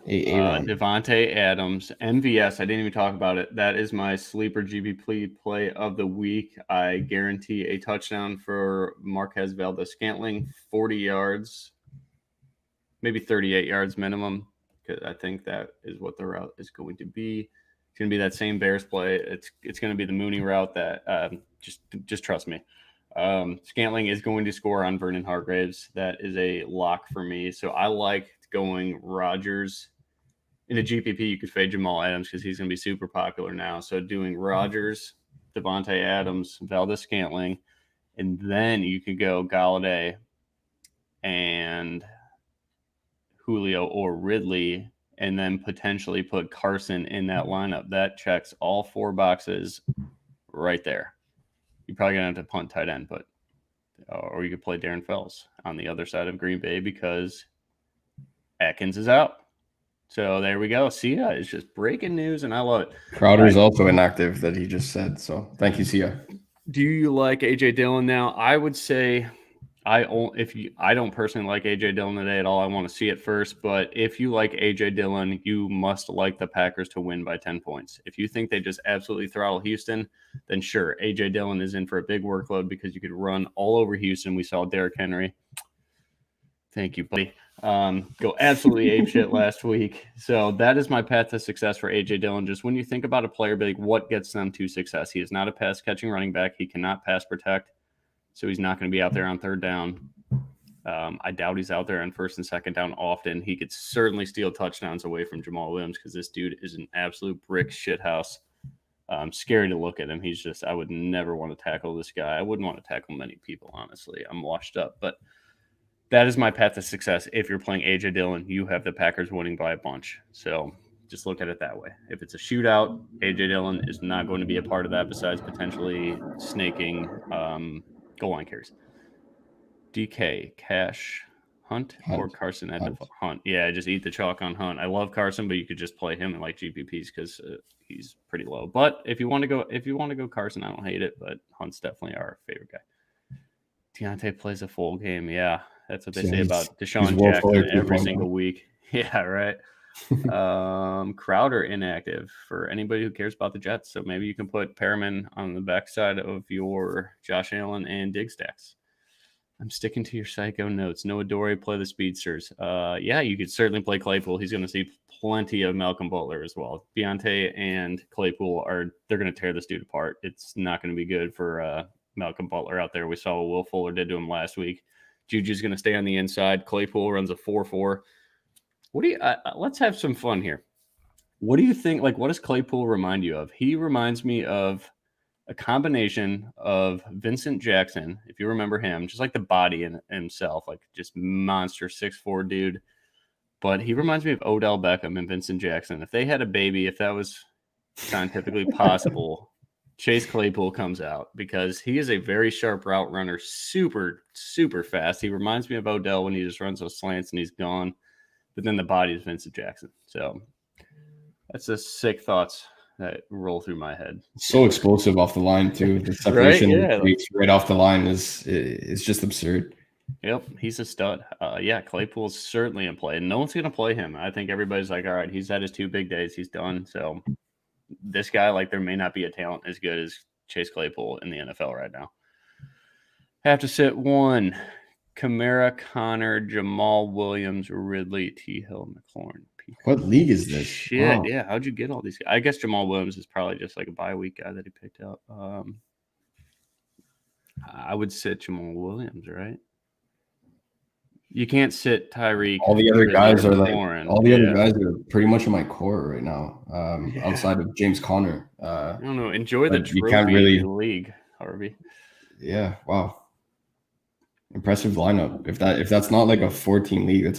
Speaker 1: Devontae Adams, MVS. I didn't even talk about it. That is my sleeper GPP play of the week. I guarantee a touchdown for Marquez Valdes-Scantling, 40 yards, maybe 38 yards minimum, because I think that is what the route is going to be. It's going to be that same Bears play. It's going to be the Mooney route that just trust me. Scantling is going to score on Vernon Hargreaves. That is a lock for me. So I like going Rodgers. In a GPP, you could fade Jamal Adams because he's going to be super popular now. So doing Rodgers, Devontae Adams, Valdes-Scantling, and then you could go Galladay and Julio or Ridley, and then potentially put Carson in that lineup. That checks all 4 boxes right there. You're probably going to have to punt tight end, but or you could play Darren Fells on the other side of Green Bay because Atkins is out. So there we go. Sia is just breaking news, and I love it.
Speaker 2: Crowder is also inactive that he just said. So thank you, Sia.
Speaker 1: Do you like AJ Dillon now? I would say I don't personally like AJ Dillon today at all. I want to see it first, but if you like AJ Dillon, you must like the Packers to win by 10 points. If you think they just absolutely throttle Houston, then sure, AJ Dillon is in for a big workload because you could run all over Houston. We saw Derrick Henry. Thank you, buddy. Go absolutely apeshit last week. So that is my path to success for AJ Dillon. Just when you think about a player, be like, what gets them to success? He is not a pass catching running back. He cannot pass protect. So he's not going to be out there on third down. I doubt he's out there on first and second down often. He could certainly steal touchdowns away from Jamal Williams because this dude is an absolute brick shithouse. Scary to look at him. He's just, I would never want to tackle this guy. I wouldn't want to tackle many people, honestly. I'm washed up. But that is my path to success. If you're playing AJ Dillon, you have the Packers winning by a bunch. So just look at it that way. If it's a shootout, AJ Dillon is not going to be a part of that besides potentially snaking goal line carries. DK, Cash, Hunt, or Carson at the Hunt. Yeah, just eat the chalk on Hunt. I love Carson, but you could just play him in like GPPs because he's pretty low. But if you want to go Carson, I don't hate it. But Hunt's definitely our favorite guy. Deontay plays a full game. Yeah, that's what they say about Deshaun Jackson every single week. Yeah, right. Crowder inactive for anybody who cares about the Jets. So maybe you can put Perriman on the backside of your Josh Allen and Diggs stacks. I'm sticking to your psycho notes. No Adoree, play the speedsters. Yeah, you could certainly play Claypool. He's going to see plenty of Malcolm Butler as well. Deontay and Claypool they're going to tear this dude apart. It's not going to be good for Malcolm Butler out there. We saw what Will Fuller did to him last week. Juju's going to stay on the inside. Claypool runs a 4-4. What do you? Let's have some fun here. What do you think? Like, what does Claypool remind you of? He reminds me of a combination of Vincent Jackson, if you remember him, just like the body in himself, like just monster 6'4" dude. But he reminds me of Odell Beckham and Vincent Jackson. If they had a baby, if that was scientifically possible, Chase Claypool comes out because he is a very sharp route runner, super, super fast. He reminds me of Odell when he just runs those slants and he's gone. But then the body is Vincent Jackson. So that's the sick thoughts that roll through my head.
Speaker 2: So explosive off the line too. The separation right off the line is just absurd.
Speaker 1: Yep, he's a stud. Yeah, Claypool's certainly in play. No one's going to play him. I think everybody's like, all right, he's had his 2 big days. He's done. So this guy, like, there may not be a talent as good as Chase Claypool in the NFL right now. Have to sit 1. Kamara, Connor, Jamal Williams, Ridley, T. Hill, McLaurin.
Speaker 2: What league is this?
Speaker 1: Shit, wow. Yeah. How'd you get all these guys? I guess Jamal Williams is probably just like a bye week guy that he picked up. I would sit Jamal Williams, right? You can't sit Tyreek.
Speaker 2: All the other guys are like other guys are pretty much in my core right now. Outside of James Conner.
Speaker 1: I don't know. Enjoy the trophy league, Harvey.
Speaker 2: Yeah. Wow. Impressive lineup. If that's not like a 14 league,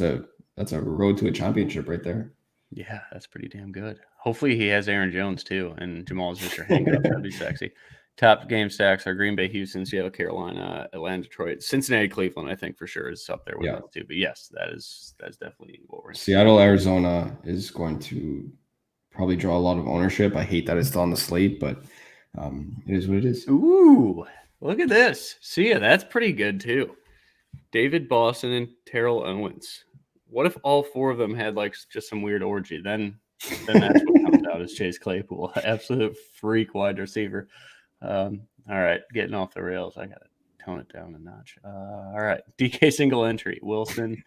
Speaker 2: that's a road to a championship right there.
Speaker 1: Yeah, that's pretty damn good. Hopefully he has Aaron Jones too, and Jamal's just your hang up. That'd be sexy. Top game stacks are Green Bay, Houston, Seattle, Carolina, Atlanta, Detroit, Cincinnati, Cleveland. I think for sure is up there with us too. But yes, that's definitely what we're in.
Speaker 2: Seattle, Arizona is going to probably draw a lot of ownership. I hate that it's still on the slate, but it is what it is.
Speaker 1: Ooh, look at this. See ya. That's pretty good too. David Boston and Terrell Owens. What if all 4 of them had like just some weird orgy? Then that's what comes out as Chase Claypool, absolute freak wide receiver. All right, getting off the rails. I gotta tone it down a notch. All right, DK single entry. Wilson,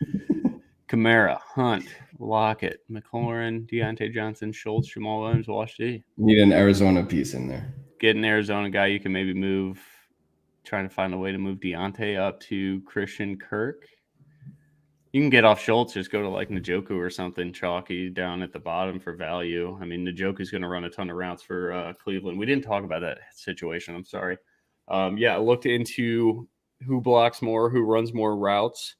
Speaker 1: Kamara, Hunt, Lockett, McLaurin, Deontay Johnson, Schultz, Jamal Williams, Wash D.
Speaker 2: Need an Arizona piece in there.
Speaker 1: Get an Arizona guy you can maybe move. Trying to find a way to move Deontay up to Christian Kirk. You can get off Schultz, just go to like Njoku or something chalky down at the bottom for value. I mean, Njoku's going to run a ton of routes for Cleveland. We didn't talk about that situation. I'm sorry. I looked into who blocks more, who runs more routes,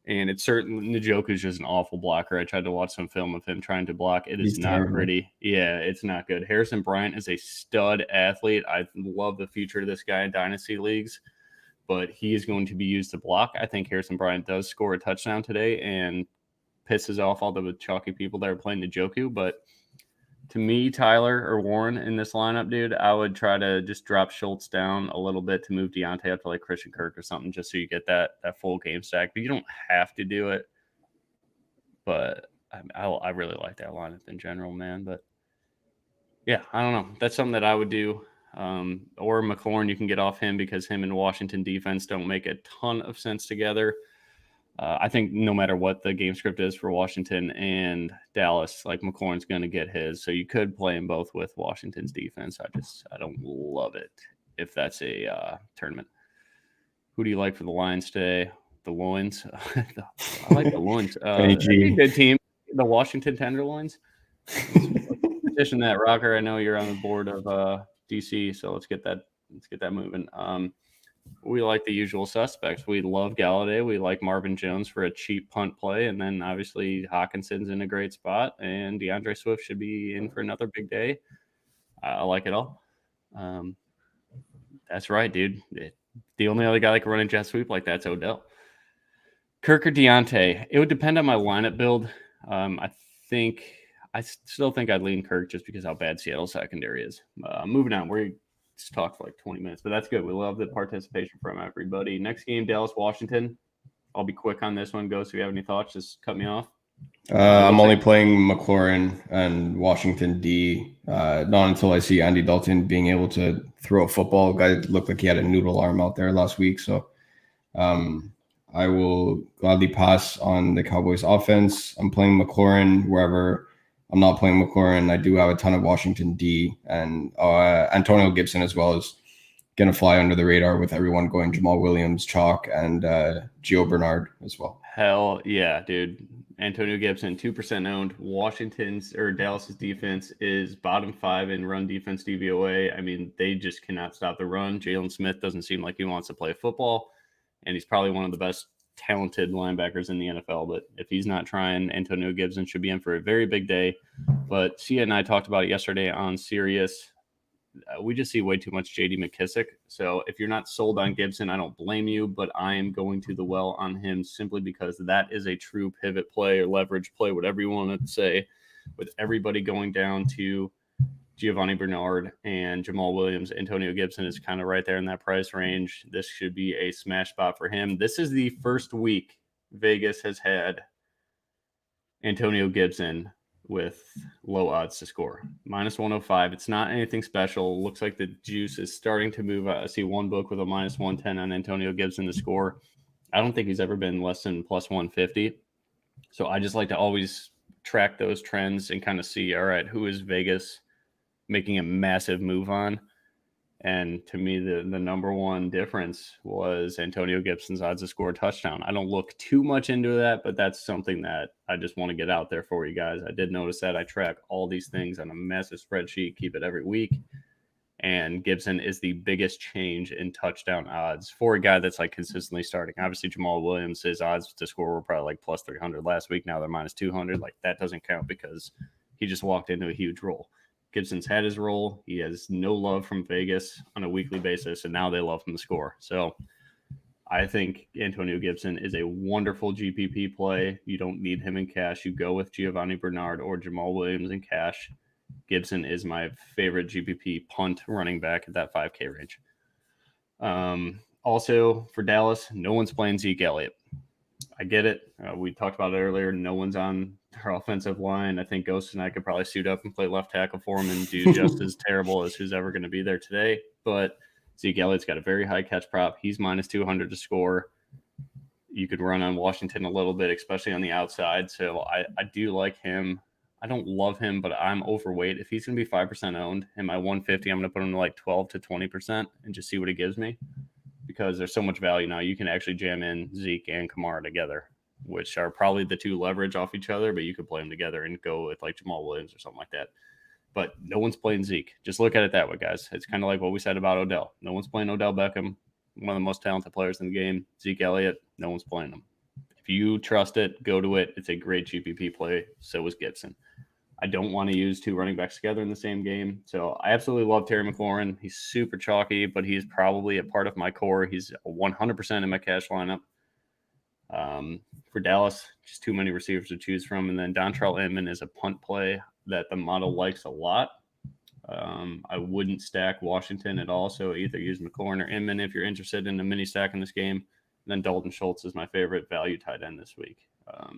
Speaker 1: and it's certainly Njoku's just an awful blocker. I tried to watch some film of him trying to block. He's not terrible. Pretty. Yeah, it's not good. Harrison Bryant is a stud athlete. I love the future of this guy in dynasty leagues. But he is going to be used to block. I think Harrison Bryant does score a touchdown today and pisses off all the chalky people that are playing Njoku. But to me, Tyler or Warren in this lineup, dude, I would try to just drop Schultz down a little bit to move Deontay up to like Christian Kirk or something just so you get that full game stack. But you don't have to do it. But I really like that lineup in general, man. But, yeah, I don't know. That's something that I would do. Or McLaurin, you can get off him because him and Washington defense don't make a ton of sense together. I think no matter what the game script is for Washington and Dallas, like McLaurin's going to get his. So you could play them both with Washington's defense. I don't love it if that's a tournament. Who do you like for the Lions today? The Loins. I like the Loins. A good team. The Washington Tenderloins. Petition that, Rocker. I know you're on the board of DC, so let's get that moving. We like the usual suspects. We love Galladay. We like Marvin Jones for a cheap punt play, and then obviously Hawkinson's in a great spot, and DeAndre Swift should be in for another big day. I like it all. That's right, dude. The only other guy that can run a jet sweep like that's Odell. Kirk or Deontay? It would depend on my lineup build. I still think I'd lean Kirk just because how bad Seattle's secondary is. Moving on, we just talked for like 20 minutes, but that's good. We love the participation from everybody. Next game, Dallas, Washington. I'll be quick on this one. Ghost, if you have any thoughts, just cut me off.
Speaker 2: I'm only playing McLaurin and Washington D. Not until I see Andy Dalton being able to throw a football. Guy looked like he had a noodle arm out there last week. So I will gladly pass on the Cowboys offense. I'm playing McLaurin wherever. I'm not playing McLaurin. I do have a ton of Washington D, and Antonio Gibson as well is going to fly under the radar with everyone going Jamal Williams, Chalk, and Gio Bernard as well.
Speaker 1: Hell yeah, dude. Antonio Gibson, 2% owned. Washington's or Dallas's defense is bottom 5 in run defense DVOA. I mean, they just cannot stop the run. Jalen Smith doesn't seem like he wants to play football, and he's probably one of the best talented linebackers in the NFL, but if he's not trying, Antonio Gibson should be in for a very big day. But Sia and I talked about it yesterday on Sirius. we just see way too much J.D. McKissick. So if you're not sold on Gibson, I don't blame you, but I am going to the well on him simply because that is a true pivot play or leverage play, whatever you want to say, with everybody going down to Giovanni Bernard and Jamal Williams. Antonio Gibson is kind of right there in that price range. This should be a smash spot for him. This is the first week Vegas has had Antonio Gibson with low odds to score. -105. It's not anything special. Looks like the juice is starting to move. I see one book with a -110 on Antonio Gibson to score. I don't think he's ever been less than +150. So I just like to always track those trends and kind of see, all right, who is Vegas making a massive move on? And to me, the number one difference was Antonio Gibson's odds to score a touchdown. I don't look too much into that, but that's something that I just want to get out there for you guys. I did notice that. I track all these things on a massive spreadsheet, keep it every week. And Gibson is the biggest change in touchdown odds for a guy that's like consistently starting. Obviously, Jamal Williams, his odds to score were probably like +300 last week. Now they're -200. Like that doesn't count because he just walked into a huge role. Gibson's had his role. He has no love from Vegas on a weekly basis, and now they love him to score. So I think Antonio Gibson is a wonderful GPP play. You don't need him in cash. You go with Giovanni Bernard or Jamal Williams in cash. Gibson is my favorite GPP punt running back at that 5K range. Also, for Dallas, no one's playing Zeke Elliott. I get it. We talked about it earlier. No one's on our offensive line. I think Ghost and I could probably suit up and play left tackle for him and do just as terrible as who's ever going to be there today. But Zeke Elliott's got a very high catch prop. He's -200 to score. You could run on Washington a little bit, especially on the outside. So I do like him. I don't love him, but I'm overweight. If he's going to be 5% owned in my 150, I'm going to put him to like 12 to 20% and just see what it gives me. Because there's so much value now. You can actually jam in Zeke and Kamara together, which are probably the two leverage off each other, but you could play them together and go with like Jamal Williams or something like that. But no one's playing Zeke. Just look at it that way, guys. It's kind of like what we said about Odell. No one's playing Odell Beckham, one of the most talented players in the game. Zeke Elliott, no one's playing him. If you trust it, go to it. It's a great GPP play. So is Gibson. I don't want to use two running backs together in the same game. So I absolutely love Terry McLaurin. He's super chalky, but he's probably a part of my core. He's 100% in my cash lineup. For Dallas, just too many receivers to choose from. And then Dontrell Inman is a punt play that the model likes a lot. I wouldn't stack Washington at all. So either use McLaurin or Inman if you're interested in a mini stack in this game. And then Dalton Schultz is my favorite value tight end this week.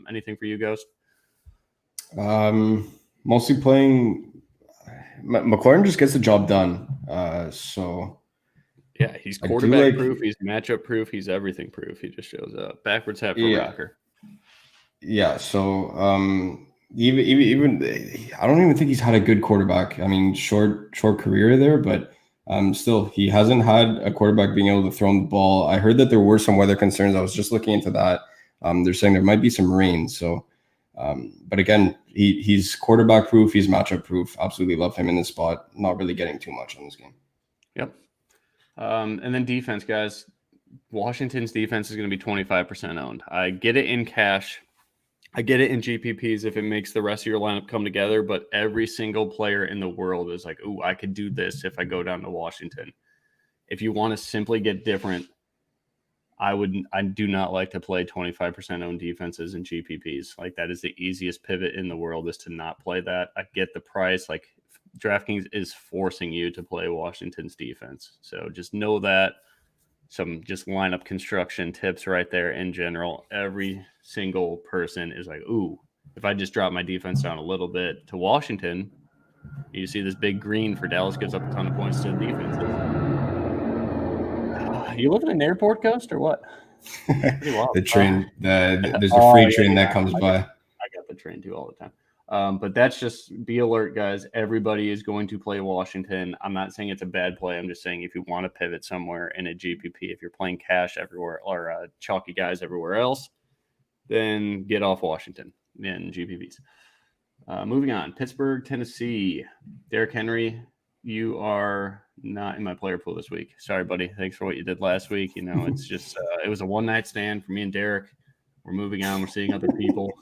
Speaker 1: Anything for you, Ghost?
Speaker 2: Mostly playing McLaurin just gets the job done. So
Speaker 1: yeah, he's quarterback proof. He's matchup proof. He's everything proof. He just shows up. Backwards hat for rocker.
Speaker 2: Yeah. So even I don't even think he's had a good quarterback. I mean, short career there, but still he hasn't had a quarterback being able to throw him the ball. I heard that there were some weather concerns. I was just looking into that. They're saying there might be some rain. So. But again, he's quarterback proof. He's matchup proof. Absolutely love him in this spot. Not really getting too much on this game.
Speaker 1: Yep. And then defense, guys. Washington's defense is going to be 25% owned. I get it in cash. I get it in GPPs if it makes the rest of your lineup come together. But every single player in the world is like, ooh, I could do this if I go down to Washington. If you want to simply get different, I do not like to play 25% owned defenses in GPPs. Like that is the easiest pivot in the world is to not play that. I get the price. Like DraftKings is forcing you to play Washington's defense. So just know that. Some just lineup construction tips right there in general. Every single person is like, ooh, if I just drop my defense down a little bit to Washington, you see this big green for Dallas gives up a ton of points to the defenses. You live in an airport, Ghost, or what?
Speaker 2: The train, there's a freight train that comes by.
Speaker 1: I got the train too all the time. But that's just be alert, guys. Everybody is going to play Washington. I'm not saying it's a bad play. I'm just saying if you want to pivot somewhere in a GPP, if you're playing cash everywhere or chalky guys everywhere else, then get off Washington in GPPs. Moving on, Pittsburgh, Tennessee. Derrick Henry, you are not in my player pool this week. Sorry, buddy. Thanks for what you did last week. You know, it's just it was a one-night stand for me and Derek. We're moving on. We're seeing other people.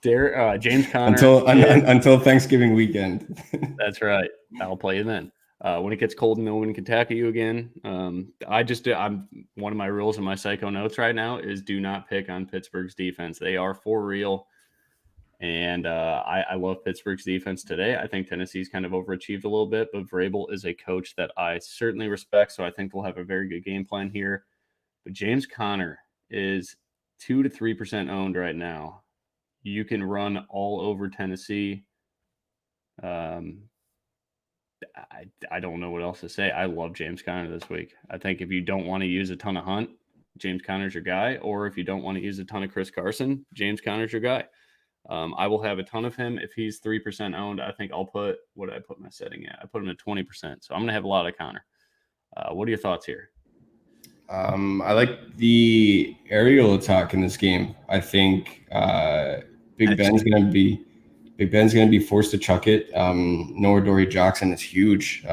Speaker 1: James Conner.
Speaker 2: Until Thanksgiving weekend.
Speaker 1: That's right. I'll play you then. When it gets cold, no one can tackle you again. I'm one of my rules in my psycho notes right now is do not pick on Pittsburgh's defense. They are for real. And I love Pittsburgh's defense today. I think Tennessee's kind of overachieved a little bit, but Vrabel is a coach that I certainly respect. So I think they'll have a very good game plan here. But James Conner is 2 to 3% owned right now. You can run all over Tennessee. I don't know what else to say. I love James Conner this week. I think if you don't want to use a ton of Hunt, James Conner's your guy. Or if you don't want to use a ton of Chris Carson, James Conner's your guy. I will have a ton of him. If he's 3% owned, I think I'll put, what did I put my setting at? I put him at 20%. So I'm going to have a lot of Conner. What are your thoughts here?
Speaker 2: I like the aerial attack in this game. I think Big Ben's going to be forced to chuck it. Noah Dory Jackson is huge.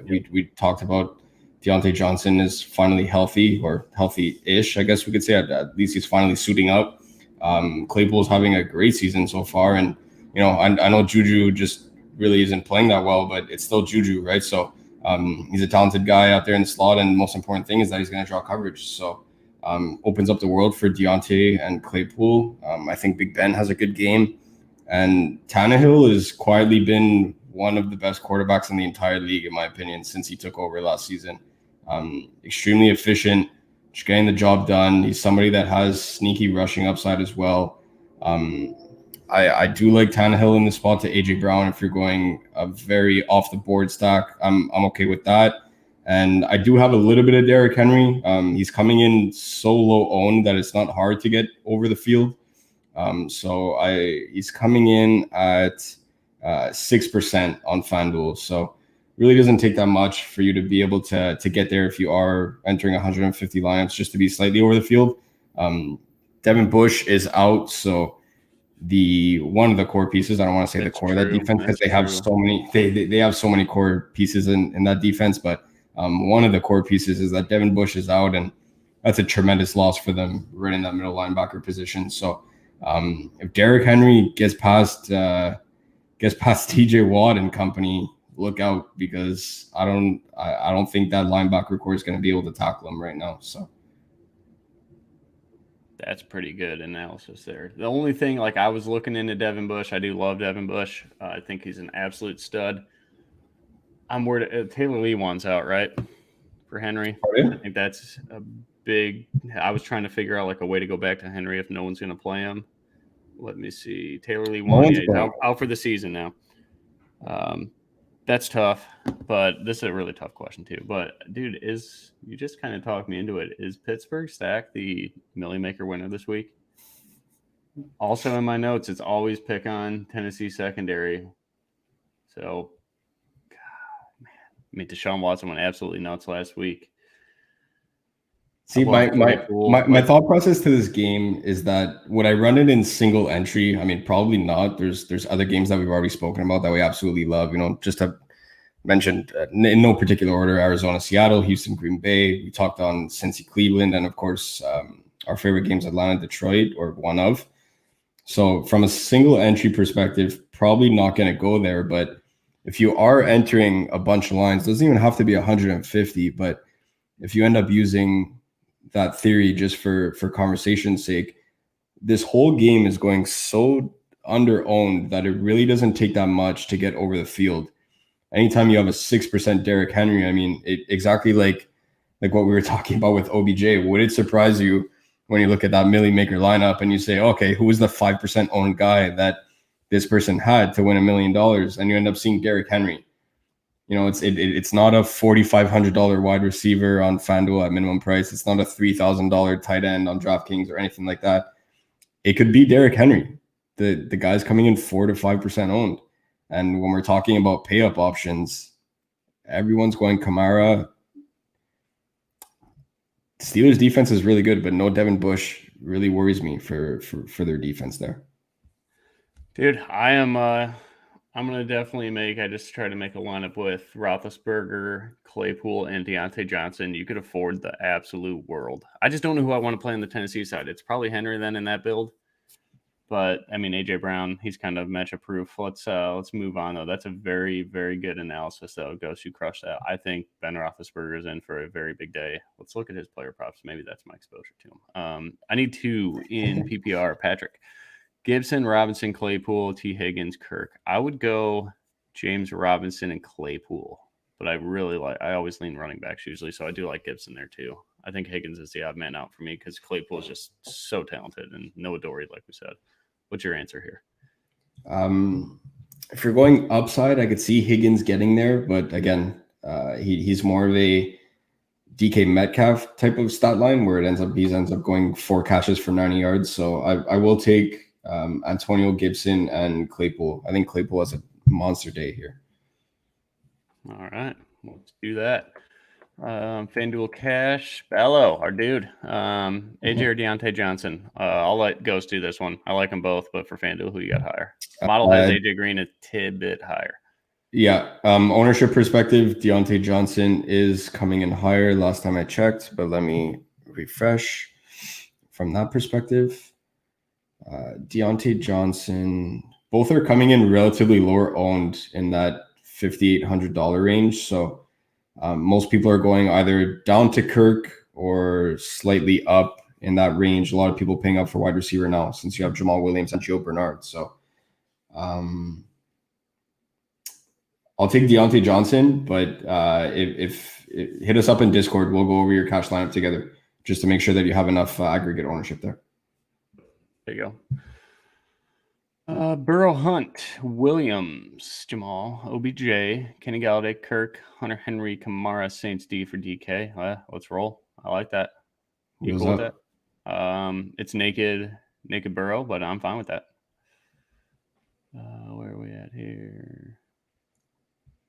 Speaker 2: We talked about Deontay Johnson is finally healthy, or healthy-ish, I guess we could say. At least he's finally suiting up. Claypool's having a great season so far, and I know Juju just really isn't playing that well, but it's still Juju, right? So he's a talented guy out there in the slot, and the most important thing is that he's going to draw coverage. So opens up the world for Deontay and Claypool. I think Big Ben has a good game, and Tannehill has quietly been one of the best quarterbacks in the entire league, in my opinion, since he took over last season. Extremely efficient, just getting the job done. He's somebody that has sneaky rushing upside as well. I do like Tannehill in the spot to AJ Brown. If you're going a very off the board stack, I'm okay with that. And I do have a little bit of Derrick Henry. He's coming in so low owned that it's not hard to get over the field. He's coming in at 6% on FanDuel. So really doesn't take that much for you to be able to get there if you are entering 150 lineups just to be slightly over the field. Devin Bush is out, so one of the core pieces, I don't want to say the core of that defense because they have so many they have so many core pieces in that defense, but one of the core pieces is that Devin Bush is out, and that's a tremendous loss for them right in that middle linebacker position. So if Derrick Henry gets past TJ Watt and company, look out, because I don't think that linebacker core is going to be able to tackle him right now. So
Speaker 1: that's pretty good analysis there. The only thing, I was looking into Devin Bush. I do love Devin Bush. I think he's an absolute stud. I'm worried Taylor Lewan's out, right, for Henry.
Speaker 2: Oh, yeah.
Speaker 1: I think that's a big. I was trying to figure out a way to go back to Henry if no one's going to play him. Let me see. Taylor Lewan, he's out for the season now. That's tough, but this is a really tough question too. But dude, you just kind of talked me into it. Is Pittsburgh stack the Millie Maker winner this week? Also in my notes, it's always pick on Tennessee secondary. So, God, man, I mean, Deshaun Watson went absolutely nuts last week.
Speaker 2: See, my thought process to this game is that would I run it in single entry? I mean, probably not. There's other games that we've already spoken about that we absolutely love. Just to mention in no particular order: Arizona, Seattle, Houston, Green Bay. We talked on Cincy, Cleveland, and of course our favorite games: Atlanta, Detroit, or one of. So from a single entry perspective, probably not going to go there. But if you are entering a bunch of lines, doesn't even have to be 150. But if you end up using that theory just for conversation's sake, this whole game is going so under-owned that it really doesn't take that much to get over the field. Anytime you have a 6% Derrick Henry, I mean, exactly like what we were talking about with OBJ, would it surprise you when you look at that Millie Maker lineup and you say, okay, who was the 5% owned guy that this person had to win $1 million? And you end up seeing Derrick Henry. It's not a $4,500 wide receiver on FanDuel at minimum price. It's not a $3,000 tight end on DraftKings or anything like that. It could be Derrick Henry. The guy's coming in 4 to 5% owned. And when we're talking about pay up options, everyone's going Kamara. Steelers defense is really good, but no Devin Bush really worries me for their defense there.
Speaker 1: Dude, I'm going to definitely I just try to make a lineup with Roethlisberger, Claypool, and Deontay Johnson. You could afford the absolute world. I just don't know who I want to play on the Tennessee side. It's probably Henry then in that build. But I mean, AJ Brown, he's kind of matchup proof. Let's move on though. That's a very, very good analysis though. Ghost, you crushed that. I think Ben Roethlisberger is in for a very big day. Let's look at his player props. Maybe that's my exposure to him. I need 2 in PPR. Patrick Gibson, Robinson, Claypool, T. Higgins, Kirk. I would go James Robinson and Claypool, but I always lean running backs usually, so I do like Gibson there too. I think Higgins is the odd man out for me because Claypool is just so talented and Noah Dory, like we said. What's your answer here?
Speaker 2: If you're going upside, I could see Higgins getting there, but again, he's more of a DK Metcalf type of stat line where he ends up going 4 catches for 90 yards. So I will take Antonio Gibson and Claypool. I think Claypool has a monster day here.
Speaker 1: All right, let's do that. FanDuel Cash, Bello, our dude. AJ or Deontay Johnson? I'll let Ghost do this one. I like them both, but for FanDuel, who you got higher? Model has AJ Green a tidbit higher.
Speaker 2: Yeah, ownership perspective, Deontay Johnson is coming in higher last time I checked, but let me refresh from that perspective. Deontay Johnson, both are coming in relatively lower owned in that $5,800 range. So most people are going either down to Kirk or slightly up in that range. A lot of people paying up for wide receiver now since you have Jamal Williams and Joe Bernard. So I'll take Deontay Johnson, but if hit us up in Discord, we'll go over your cash lineup together just to make sure that you have enough aggregate ownership there.
Speaker 1: There you go. Burrow, Hunt, Williams, Jamal, OBJ, Kenny Galladay, Kirk, Hunter Henry, Kamara, Saints D for DK. Let's roll. I like that. You cool with that? It's naked Burrow, but I'm fine with that. Where are we at here?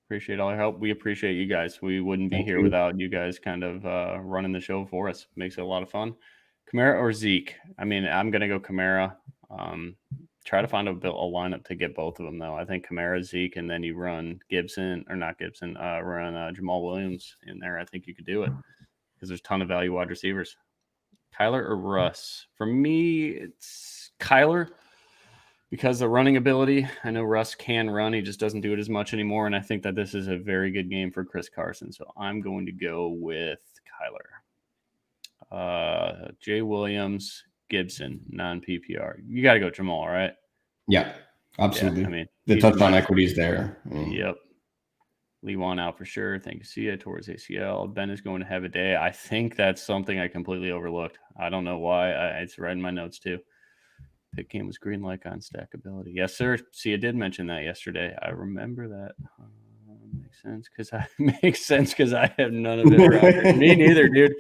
Speaker 1: Appreciate all your help. We appreciate you guys. We wouldn't be here without you guys kind of running the show for us. Makes it a lot of fun. Kamara or Zeke? I mean, I'm going to go Kamara. Try to find a lineup to get both of them, though. I think Kamara, Zeke, and then you run run Jamal Williams in there. I think you could do it because there's a ton of value wide receivers. Kyler or Russ? For me, it's Kyler because the running ability. I know Russ can run. He just doesn't do it as much anymore, and I think that this is a very good game for Chris Carson. So I'm going to go with Kyler. Jay Williams, Gibson, non-PPR. You got to go Jamal, right?
Speaker 2: Yeah, absolutely.
Speaker 1: Yeah, I mean,
Speaker 2: the touchdown equity is there.
Speaker 1: Yep. Lewan out for sure. Thank you. See you towards ACL. Ben is going to have a day. I think that's something I completely overlooked. I don't know why. It's right in my notes too. Pick game was green like on stackability. Yes, sir. See, I did mention that yesterday. I remember that. Makes sense because I have none of it. Me neither, dude.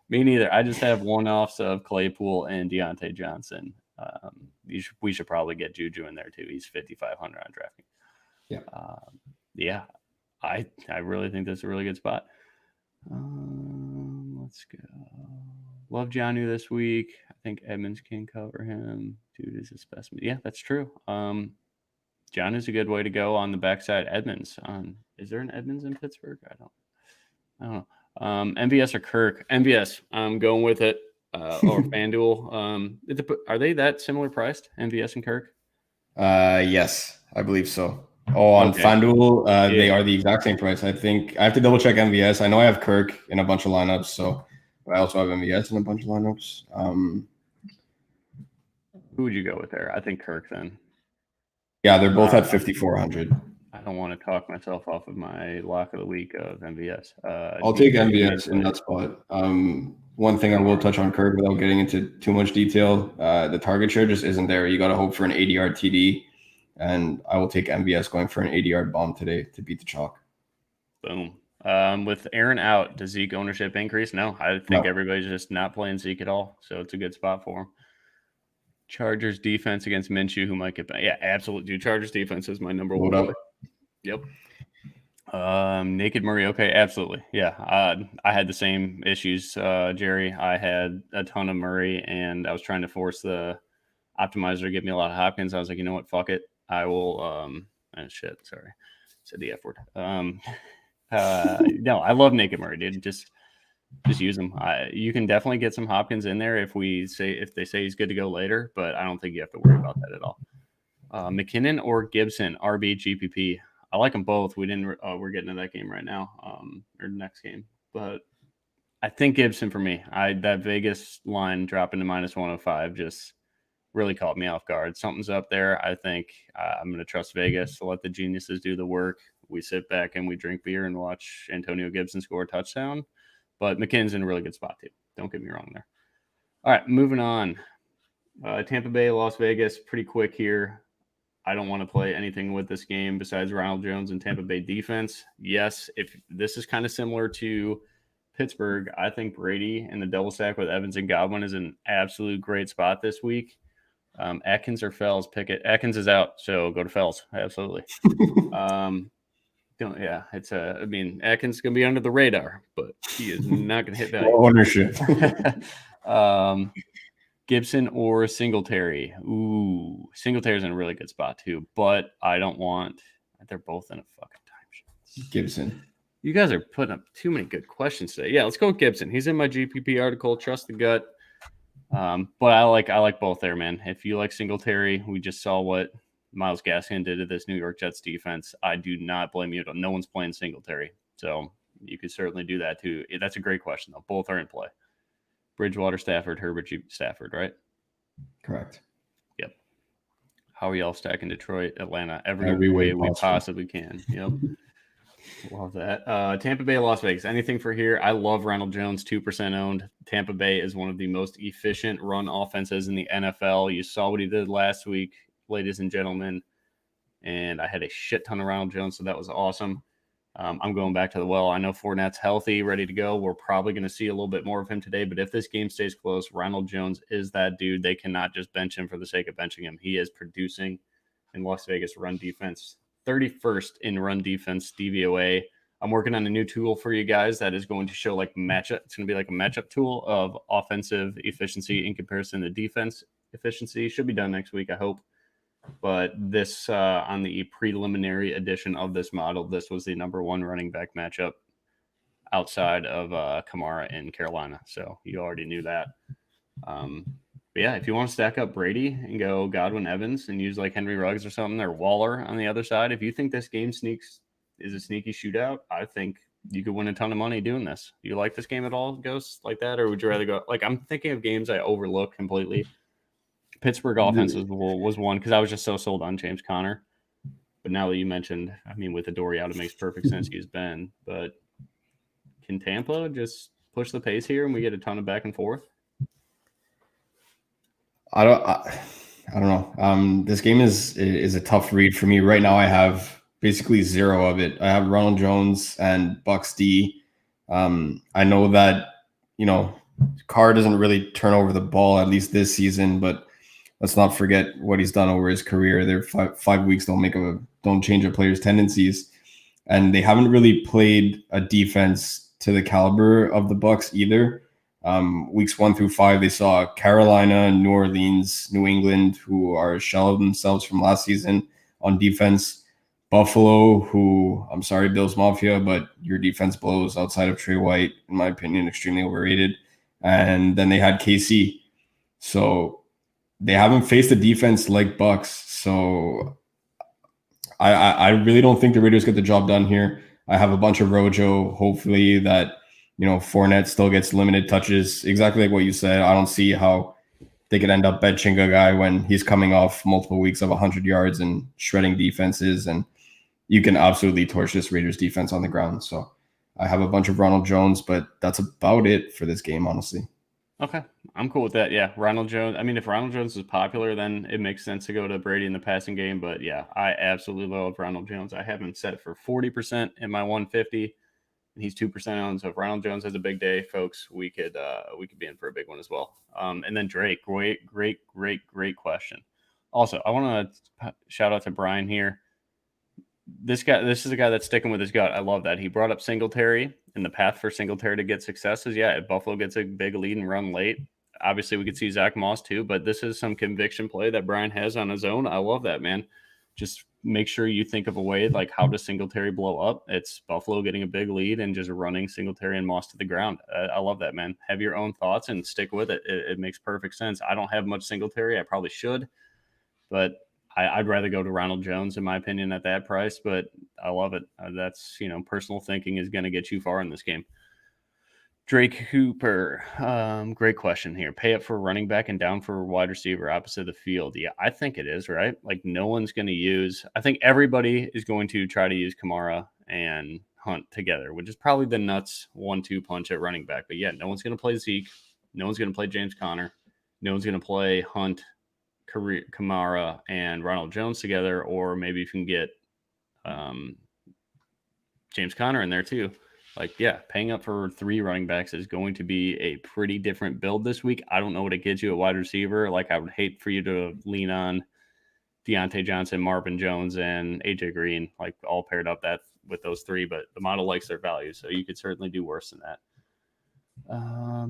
Speaker 1: Me neither. I just have one-offs of Claypool and Deontay Johnson. We should probably get Juju in there too. He's 5,500 on DraftKings.
Speaker 2: Yeah.
Speaker 1: Yeah. I really think that's a really good spot. Let's go. Love Jonnu this week. I think Edmonds can cover him. Dude is a specimen. Yeah, that's true. Jonnu's a good way to go on the backside. Edmonds. Is there an Edmonds in Pittsburgh? I don't know. MVS or Kirk? MVS. I'm going with it. Or FanDuel. Are they that similar priced? MVS and Kirk?
Speaker 2: Yes, I believe so. On FanDuel, they are the exact same price. I think I have to double check MVS. I know I have Kirk in a bunch of lineups, so but I also have MVS in a bunch of lineups.
Speaker 1: Who would you go with there? I think Kirk then.
Speaker 2: Yeah, they're both at 5,400.
Speaker 1: I don't want to talk myself off of my lock of the week of MVS.
Speaker 2: I'll take MVS in that spot. One thing I will touch on Kirk without getting into too much detail, the target share just isn't there. You got to hope for an 80-yard TD. And I will take MVS going for an 80-yard bomb today to beat the chalk.
Speaker 1: Boom. With Aaron out, does Zeke ownership increase? No, I think everybody's just not playing Zeke at all. So it's a good spot for him. Chargers defense against Minshew, who might get back. Yeah, absolutely. Dude, Chargers defense is my number one. Yep. Naked Murray. Okay, absolutely. Yeah. I had the same issues, Jerry. I had a ton of Murray, and I was trying to force the optimizer to get me a lot of Hopkins. I was like, you know what? Fuck it. I will sorry. Said the F word. No, I love Naked Murray, dude. Just just use him. You can definitely get some Hopkins in there if they say he's good to go later, but I don't think you have to worry about that at all. McKinnon or Gibson, RB, GPP. I like them both. We're getting to that game right now, or next game, but I think Gibson for me. That Vegas line dropping to -105 just really caught me off guard. Something's up there. I think I'm going to trust Vegas to let the geniuses do the work. We sit back and we drink beer and watch Antonio Gibson score a touchdown. But McKinnon's in a really good spot too. Don't get me wrong there. All right, moving on. Tampa Bay, Las Vegas, pretty quick here. I don't want to play anything with this game besides Ronald Jones and Tampa Bay defense. Yes, if this is kind of similar to Pittsburgh, I think Brady and the double stack with Evans and Godwin is an absolute great spot this week. Atkins or Fells, pick it. Atkins is out, so go to Fells. Absolutely. Atkins gonna be under the radar, but he is not gonna hit value.
Speaker 2: Ownership.
Speaker 1: Gibson or Singletary. Ooh, Singletary's in a really good spot too, but I don't want. They're both in a fucking timeshare.
Speaker 2: Gibson.
Speaker 1: You guys are putting up too many good questions today. Yeah, let's go with Gibson. He's in my GPP article. Trust the gut. But I like both there, man. If you like Singletary, we just saw what Myles Gaskin did to this New York Jets defense. I do not blame you. No one's playing Singletary, so you could certainly do that too. That's a great question, though. Both are in play. Bridgewater, Stafford, Herbert, Stafford, right?
Speaker 2: Correct.
Speaker 1: Yep. How are y'all stacking Detroit, Atlanta, every way we possibly can? Yep. Love that. Tampa Bay, Las Vegas. Anything for here? I love Ronald Jones, 2% owned. Tampa Bay is one of the most efficient run offenses in the NFL. You saw what he did last week, ladies and gentlemen. And I had a shit ton of Ronald Jones, so that was awesome. I'm going back to the well. I know Fournette's healthy, ready to go. We're probably going to see a little bit more of him today. But if this game stays close, Ronald Jones is that dude. They cannot just bench him for the sake of benching him. He is producing in Las Vegas run defense. 31st in run defense DVOA. I'm working on a new tool for you guys that is going to show like matchup. It's going to be like a matchup tool of offensive efficiency in comparison to defense efficiency. Should be done next week, I hope. But this on the preliminary edition of this model, this was the number one running back matchup outside of Kamara in Carolina. So you already knew that. But yeah, if you want to stack up Brady and go Godwin Evans and use like Henry Ruggs or something, or Waller on the other side, if you think this game is a sneaky shootout, I think you could win a ton of money doing this. You like this game at all, Ghost, like that? Or would you rather go like I'm thinking of games I overlook completely. Pittsburgh offense was one because I was just so sold on James Conner. But now that you mentioned, I mean, with Adoree out, it makes perfect sense to use Ben. But can Tampa just push the pace here and we get a ton of back and forth?
Speaker 2: I don't know. This game is a tough read for me right now. I have basically zero of it. I have Ronald Jones and Bucks D. I know that Carr doesn't really turn over the ball at least this season, but let's not forget what he's done over his career. There, 5 weeks don't change a player's tendencies, and they haven't really played a defense to the caliber of the Bucks either. Weeks 1 through 5, they saw Carolina, New Orleans, New England, who are a shell of themselves from last season on defense. Buffalo, who, I'm sorry, Bills Mafia, but your defense blows outside of Trey White, in my opinion, extremely overrated. And then they had KC. So they haven't faced a defense like Bucks. So I really don't think the Raiders get the job done here. I have a bunch of Rojo, hopefully that Fournette still gets limited touches. Exactly like what you said. I don't see how they could end up benching a guy when he's coming off multiple weeks of 100 yards and shredding defenses. And you can absolutely torch this Raiders defense on the ground. So I have a bunch of Ronald Jones, but that's about it for this game, honestly.
Speaker 1: Okay, I'm cool with that. Yeah, Ronald Jones. I mean, if Ronald Jones is popular, then it makes sense to go to Brady in the passing game. But yeah, I absolutely love Ronald Jones. I have him set for 40% in my 150. And he's 2% owned. So if Ronald Jones has a big day, folks, we could be in for a big one as well. And then Drake, great question. Also, I want to shout out to Brian here. This is a guy that's sticking with his gut. I love that. He brought up Singletary and the path for Singletary to get success is, yeah, if Buffalo gets a big lead and run late, obviously we could see Zach Moss too, but this is some conviction play that Brian has on his own. I love that, man. Just make sure you think of a way like how does Singletary blow up? It's Buffalo getting a big lead and just running Singletary and Moss to the ground. I love that, man. Have your own thoughts and stick with it. It makes perfect sense. I don't have much Singletary. I probably should, but I'd rather go to Ronald Jones, in my opinion, at that price. But I love it. That's, personal thinking is going to get you far in this game. Drake Hooper, great question here. Pay up for running back and down for wide receiver opposite the field. Yeah, I think it is, right? Like no one's going to use, I think everybody is going to try to use Kamara and Hunt together, which is probably the nuts 1-2 punch at running back. But yeah, no one's going to play Zeke. No one's going to play James Conner. No one's going to play Hunt, Kamara, and Ronald Jones together. Or maybe you can get James Conner in there too. Like, yeah, paying up for 3 running backs is going to be a pretty different build this week. I don't know what it gets you at wide receiver. Like, I would hate for you to lean on Deontay Johnson, Marvin Jones, and AJ Green, like all paired up with those 3. But the model likes their value, so you could certainly do worse than that.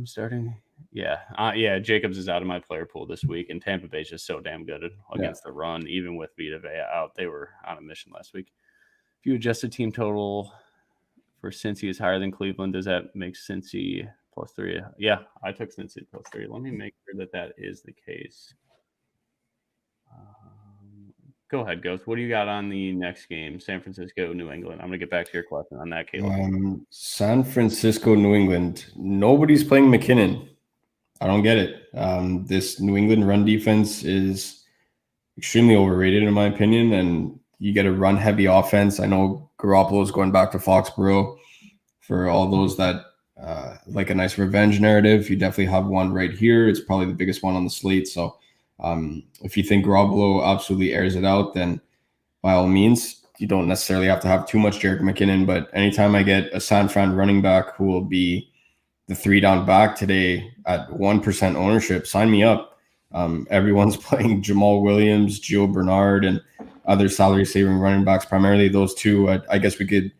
Speaker 1: Starting, yeah, Jacobs is out of my player pool this week, and Tampa Bay is just so damn good against the run. Even with Vita Vea out, they were on a mission last week. If you adjust the team total for Cincy is higher than Cleveland, does that make Cincy +3? Yeah, I took Cincy +3. Let me make sure that is the case. Go ahead, Ghost. What do you got on the next game? San Francisco, New England. I'm going to get back to your question on that, Caleb.
Speaker 2: San Francisco, New England. Nobody's playing McKinnon. I don't get it. This New England run defense is extremely overrated, in my opinion, and you get a run-heavy offense. I know Garoppolo is going back to Foxborough. For all those that like a nice revenge narrative, you definitely have one right here. It's probably the biggest one on the slate. So if you think Garoppolo absolutely airs it out, then by all means, you don't necessarily have to have too much Jerick McKinnon. But anytime I get a San Fran running back who will be the 3-down back today at 1% ownership, sign me up. Everyone's playing Jamal Williams, Gio Bernard, and other salary-saving running backs, primarily those 2. I guess we could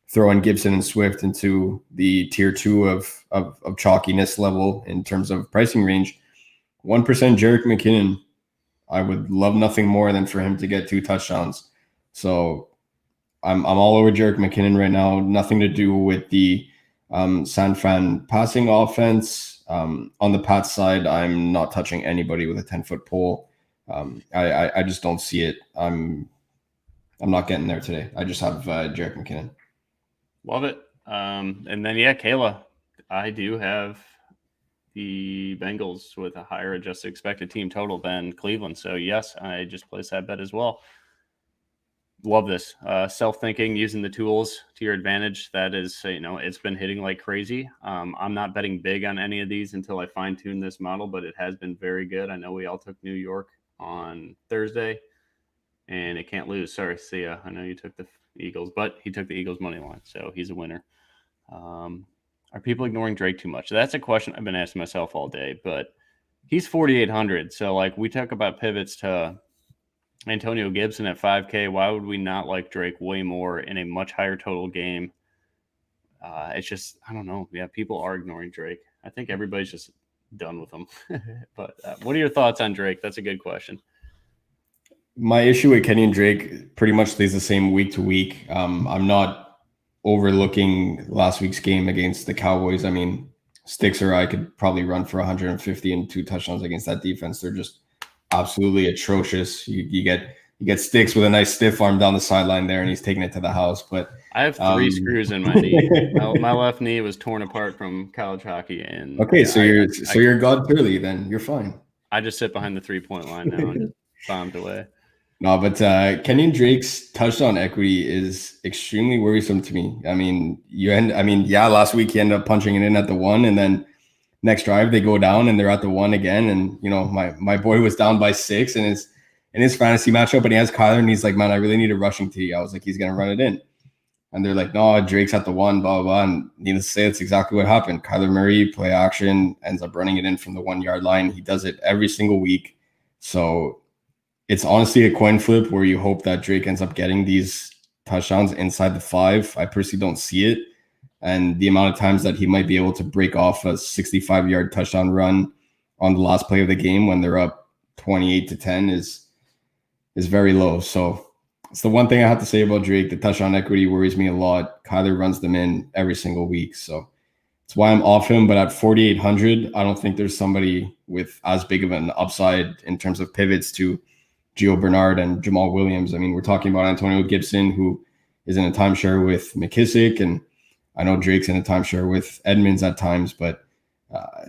Speaker 2: throw in Gibson and Swift into the tier 2 of chalkiness level in terms of pricing range. 1% Jerick McKinnon, I would love nothing more than for him to get 2 touchdowns. So I'm all over Jerick McKinnon right now. Nothing to do with the San Fran passing offense. On the Pats side, I'm not touching anybody with a 10-foot pole. I just don't see it. I'm not getting there today. I just have Jerick McKinnon.
Speaker 1: Love it. And then, Kayla, I do have the Bengals with a higher adjusted expected team total than Cleveland. So, yes, I just placed that bet as well. Love this. Self-thinking, using the tools to your advantage. That is, it's been hitting like crazy. I'm not betting big on any of these until I fine-tune this model, but it has been very good. I know we all took New York on Thursday, and it can't lose. Sorry, Sia. I know you took the Eagles, but he took the Eagles money line, so he's a winner. Are people ignoring Drake too much? That's a question I've been asking myself all day, but he's 4,800. So, like, we talk about pivots to Antonio Gibson at 5K. Why would we not like Drake way more in a much higher total game? It's just, I don't know. Yeah, people are ignoring Drake. I think everybody's just done with him. But what are your thoughts on Drake? That's a good question.
Speaker 2: My issue with Kenny and Drake pretty much stays the same week to week. I'm not overlooking last week's game against the Cowboys. I mean, Stix or I could probably run for 150 and 2 touchdowns against that defense. They're just absolutely atrocious. You get Stix with a nice stiff arm down the sideline there, and he's taking it to the house. But
Speaker 1: I have 3 screws in my knee. My left knee was torn apart from college hockey, and
Speaker 2: okay, so you're God clearly. Then you're fine.
Speaker 1: I just sit behind the 3-point line now and just bombed away.
Speaker 2: No, but Kenyon Drake's touchdown equity is extremely worrisome to me. I mean, last week he ended up punching it in at the 1, and then next drive they go down and they're at the 1 again. And my boy was down by 6 in his fantasy matchup, and he has Kyler, and he's like, man, I really need a rushing TD. I was like, he's gonna run it in, and they're like, no, Drake's at the 1, blah blah blah. And needless to say, that's exactly what happened. Kyler Murray, play action, ends up running it in from the 1-yard line. He does it every single week. So it's honestly a coin flip where you hope that Drake ends up getting these touchdowns inside the 5. I personally don't see it. And the amount of times that he might be able to break off a 65-yard touchdown run on the last play of the game when they're up 28-10 is very low. So It's the one thing I have to say about Drake. The touchdown equity worries me a lot. Kyler runs them in every single week. So that's why I'm off him. But at 4,800, I don't think there's somebody with as big of an upside in terms of pivots to Gio Bernard and Jamal Williams. I mean, we're talking about Antonio Gibson, who is in a timeshare with McKissick, and I know Drake's in a timeshare with Edmonds at times, but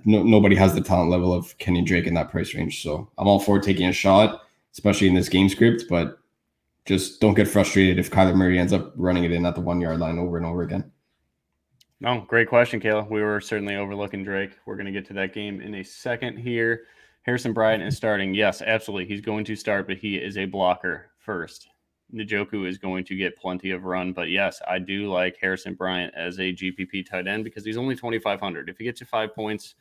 Speaker 2: nobody has the talent level of Kenny Drake in that price range. So I'm all for taking a shot, especially in this game script, but just don't get frustrated if Kyler Murray ends up running it in at the 1 yard line over and over again.
Speaker 1: No, great question, Kayla. We were certainly overlooking Drake. We're going to get to that game in a second here. Harrison Bryant is starting. Yes, absolutely. He's going to start, but he is a blocker first. Njoku is going to get plenty of run, but yes, I do like Harrison Bryant as a GPP tight end because he's only 2,500. If he gets you 5 points,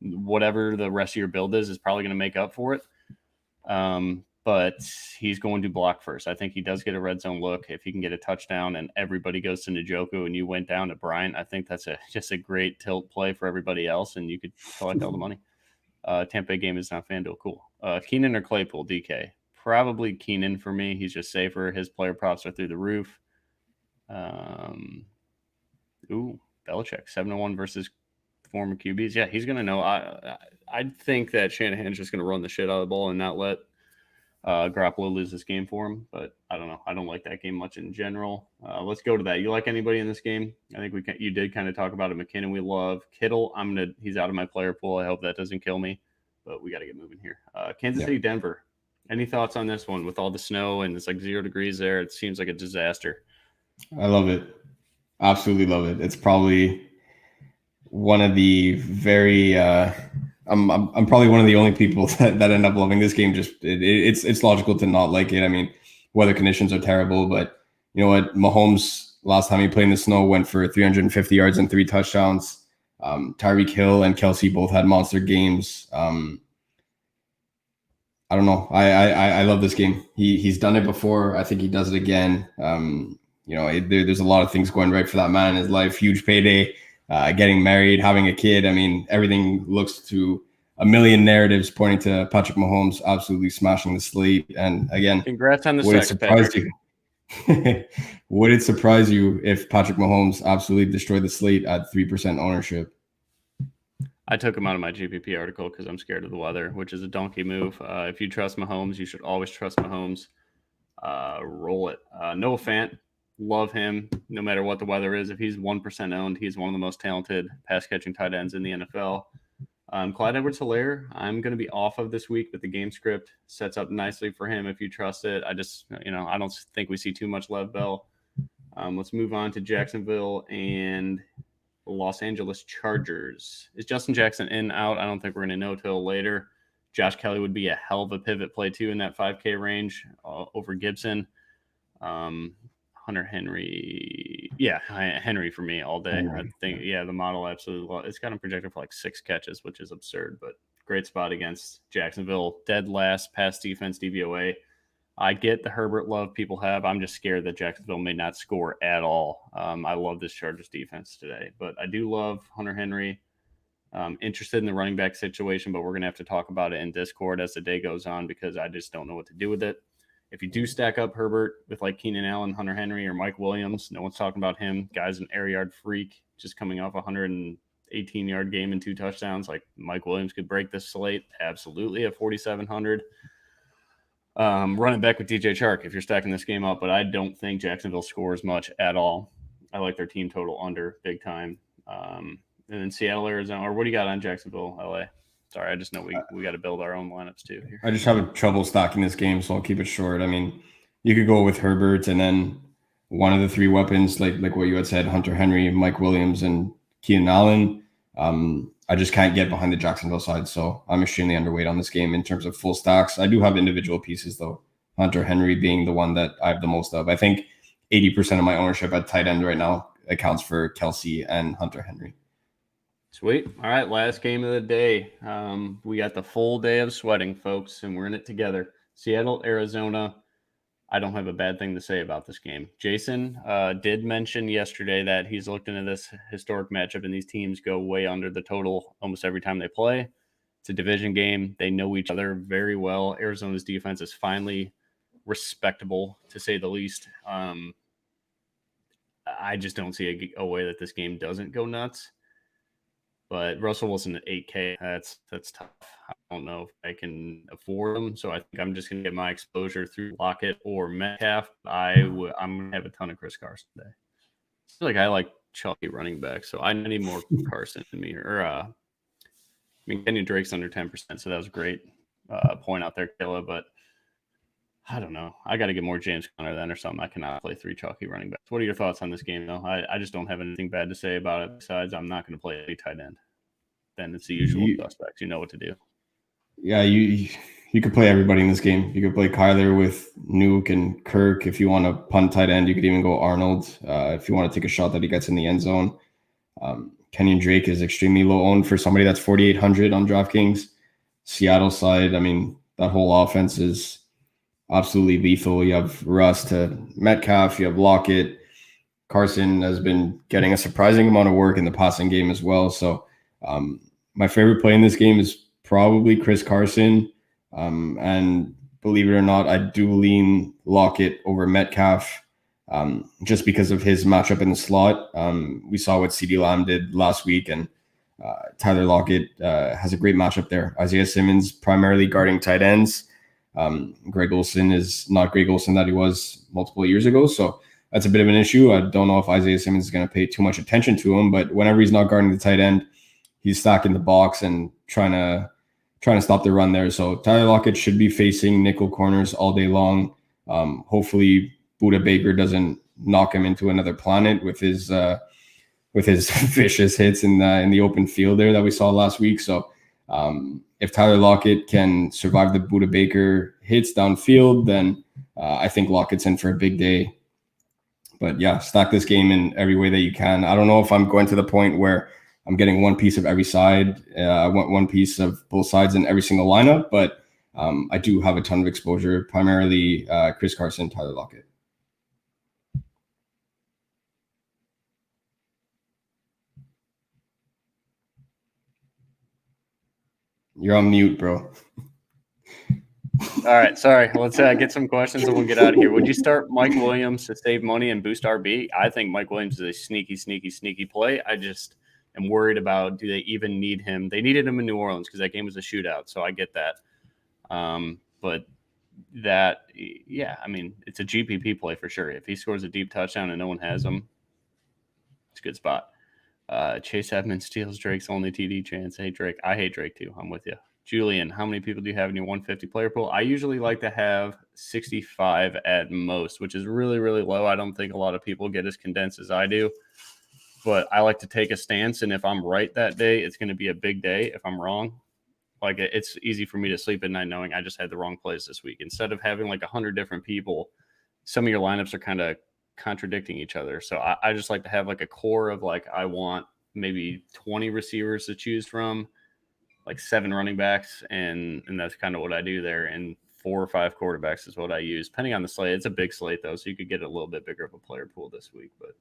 Speaker 1: whatever the rest of your build is probably going to make up for it. But he's going to block first. I think he does get a red zone look. If he can get a touchdown and everybody goes to Njoku and you went down to Bryant, I think that's just a great tilt play for everybody else, and you could collect all the money. Tampa Bay game is not FanDuel. Cool. Keenan or Claypool, DK? Probably Keenan for me. He's just safer. His player props are through the roof. Belichick, 7-1 versus former QBs. Yeah, he's going to know. I think that Shanahan's just going to run the shit out of the ball and not let Garoppolo lose this game for him, but I don't know. I don't like that game much in general. Let's go to that. You like anybody in this game? I think you did kind of talk about it. McKinnon, we love. Kittle, he's out of my player pool. I hope that doesn't kill me, but we got to get moving here. Kansas City, Denver. Any thoughts on this one with all the snow and it's like 0 degrees there? It seems like a disaster.
Speaker 2: I love it. Absolutely love it. It's probably one of the very I'm probably one of the only people that end up loving this game. Just it's logical to not like it. I mean, weather conditions are terrible, but you know what? Mahomes last time he played in the snow went for 350 yards and 3 touchdowns. Tyreek Hill and Kelsey both had monster games. I don't know. I love this game. He's done it before. I think he does it again. There's a lot of things going right for that man in his life. Huge payday, getting married, having a kid. I mean, everything looks to a million narratives pointing to Patrick Mahomes absolutely smashing the slate. And again,
Speaker 1: congrats on the
Speaker 2: would it
Speaker 1: sex,
Speaker 2: surprise
Speaker 1: Patrick.
Speaker 2: you? Would it surprise you if Patrick Mahomes absolutely destroyed the slate at 3% ownership?
Speaker 1: I took him out of my GPP article because I'm scared of the weather, which is a donkey move. If you trust Mahomes, you should always trust Mahomes. Roll it. Noah Fant, love him no matter what the weather is. If he's 1% owned, he's one of the most talented pass-catching tight ends in the NFL. Clyde Edwards-Helaire, I'm going to be off of this week, but the game script sets up nicely for him if you trust it. I don't think we see too much Lev Bell. Let's move on to Jacksonville and Los Angeles Chargers. Is Justin Jackson in, out? I don't think we're going to know till later. Josh Kelly would be a hell of a pivot play too in that 5K range over Gibson. Hunter Henry. Yeah, Henry for me all day. I think, the model absolutely. It's got him projected for like 6 catches, which is absurd, but great spot against Jacksonville. Dead last pass defense DVOA. I get the Herbert love people have. I'm just scared that Jacksonville may not score at all. I love this Chargers defense today, but I do love Hunter Henry. Interested in the running back situation, but we're going to have to talk about it in Discord as the day goes on because I just don't know what to do with it. If you do stack up Herbert with like Keenan Allen, Hunter Henry, or Mike Williams, no one's talking about him. Guy's an air yard freak, just coming off a 118-yard game and 2 touchdowns. Like Mike Williams could break this slate absolutely at 4,700. Running back with DJ Chark if you're stacking this game up, but I don't think Jacksonville scores much at all. I like their team total under big time. And then Seattle, Arizona, or what do you got on Jacksonville, LA? Sorry, I just know we got to build our own lineups too here.
Speaker 2: I just have trouble stacking this game, so I'll keep it short. I mean, you could go with Herbert and then one of the 3 weapons, like what you had said, Hunter Henry, Mike Williams, and Keenan Allen. I just can't get behind the Jacksonville side, so I'm extremely underweight on this game in terms of full stacks. I do have individual pieces, though, Hunter Henry being the one that I have the most of. I think 80% of my ownership at tight end right now accounts for Kelsey and Hunter Henry.
Speaker 1: Sweet. All right, last game of the day. We got the full day of sweating, folks, and we're in it together. Seattle, Arizona. I don't have a bad thing to say about this game. Jason did mention yesterday that he's looked into this historic matchup, and these teams go way under the total almost every time they play. It's a division game. They know each other very well. Arizona's defense is finally respectable to say the least. I just don't see a way that this game doesn't go nuts. But Russell Wilson at 8K, that's tough. I don't know if I can afford him, so I think I'm just going to get my exposure through Lockett or Metcalf. I'm going to have a ton of Chris Carson today. I feel like I like chalky running back, so I need more Carson in me. I mean, Kenyon Drake's under 10%, so that was a great point out there, Kayla, but I don't know. I got to get more James Conner then or something. I cannot play 3 chalky running backs. What are your thoughts on this game, though? I just don't have anything bad to say about it besides I'm not going to play any tight end. Then it's the usual suspects. You know what to do.
Speaker 2: Yeah, you could play everybody in this game. You could play Kyler with Nuke and Kirk. If you want to punt tight end, you could even go Arnold. If you want to take a shot that he gets in the end zone. Kenyon Drake is extremely low owned for somebody that's 4,800 on DraftKings. Seattle side, I mean, that whole offense is absolutely lethal. You have Russ to Metcalf. You have Lockett. Carson has been getting a surprising amount of work in the passing game as well. So my favorite play in this game is probably Chris Carson. And believe it or not, I do lean Lockett over Metcalf just because of his matchup in the slot. We saw what CeeDee Lamb did last week, and Tyler Lockett has a great matchup there. Isaiah Simmons primarily guarding tight ends. Greg Olsen is not Greg Olsen that he was multiple years ago. So that's a bit of an issue. I don't know if Isaiah Simmons is going to pay too much attention to him, but whenever he's not guarding the tight end, he's stacking the box and trying to stop the run there. So Tyler Lockett should be facing nickel corners all day long. Hopefully Buda Baker doesn't knock him into another planet with his vicious hits in the open field there that we saw last week. So if Tyler Lockett can survive the Buda Baker hits downfield, then I think Lockett's in for a big day. But yeah, stack this game in every way that you can. I don't know if I'm going to the point where I'm getting one piece of every side. I want one piece of both sides in every single lineup, but I do have a ton of exposure, primarily Chris Carson, Tyler Lockett. You're on mute, bro.
Speaker 1: All right, sorry. Let's get some questions and we'll get out of here. Would you start Mike Williams to save money and boost RB? I think Mike Williams is a sneaky play. I just am worried about, do they even need him? They needed him in New Orleans because that game was a shootout, so I get that. But that, yeah, I mean, it's a GPP play for sure. If he scores a deep touchdown and no one has him, it's a good spot. Chase Edmonds steals Drake's only TD chance. Hey, Drake. I hate Drake too. I'm with you. Julian, how many people do you have in your 150 player pool? I usually like to have 65 at most, which is really, really low. I don't think a lot of people get as condensed as I do. But I like to take a stance, and if I'm right that day, it's going to be a big day. If I'm wrong, like, it's easy for me to sleep at night knowing I just had the wrong plays this week. Instead of having like 100 different people, some of your lineups are kind of contradicting each other. So I just like to have like a core of like, I want maybe 20 receivers to choose from, like 7 running backs, and that's kind of what I do there. And 4 or 5 quarterbacks is what I use, depending on the slate. It's a big slate though, so you could get a little bit bigger of a player pool this week. But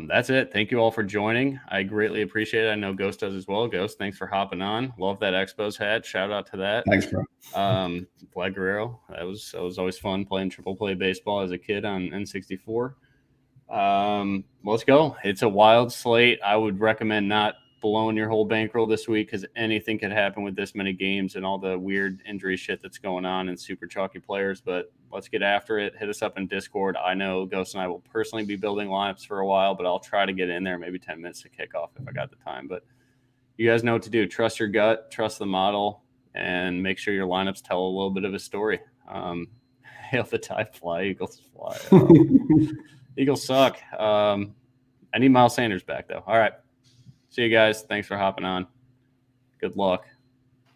Speaker 1: that's it. Thank you all for joining. I greatly appreciate it. I know Ghost does as well. Ghost, thanks for hopping on. Love that Expos hat. Shout out to that.
Speaker 2: Thanks, bro.
Speaker 1: Vlad Guerrero. That was always fun playing triple play baseball as a kid on N64. Let's go. It's a wild slate. I would recommend not blowing your whole bankroll this week because anything could happen with this many games and all the weird injury shit that's going on and super chalky players. But let's get after it. Hit us up in Discord. I know Ghost and I will personally be building lineups for a while, but I'll try to get in there maybe 10 minutes to kick off if I got the time. But you guys know what to do. Trust your gut, trust the model, and make sure your lineups tell a little bit of a story. Hail the tide, fly, Eagles fly. Eagles suck. I need Miles Sanders back, though. All right. See you guys. Thanks for hopping on. Good luck.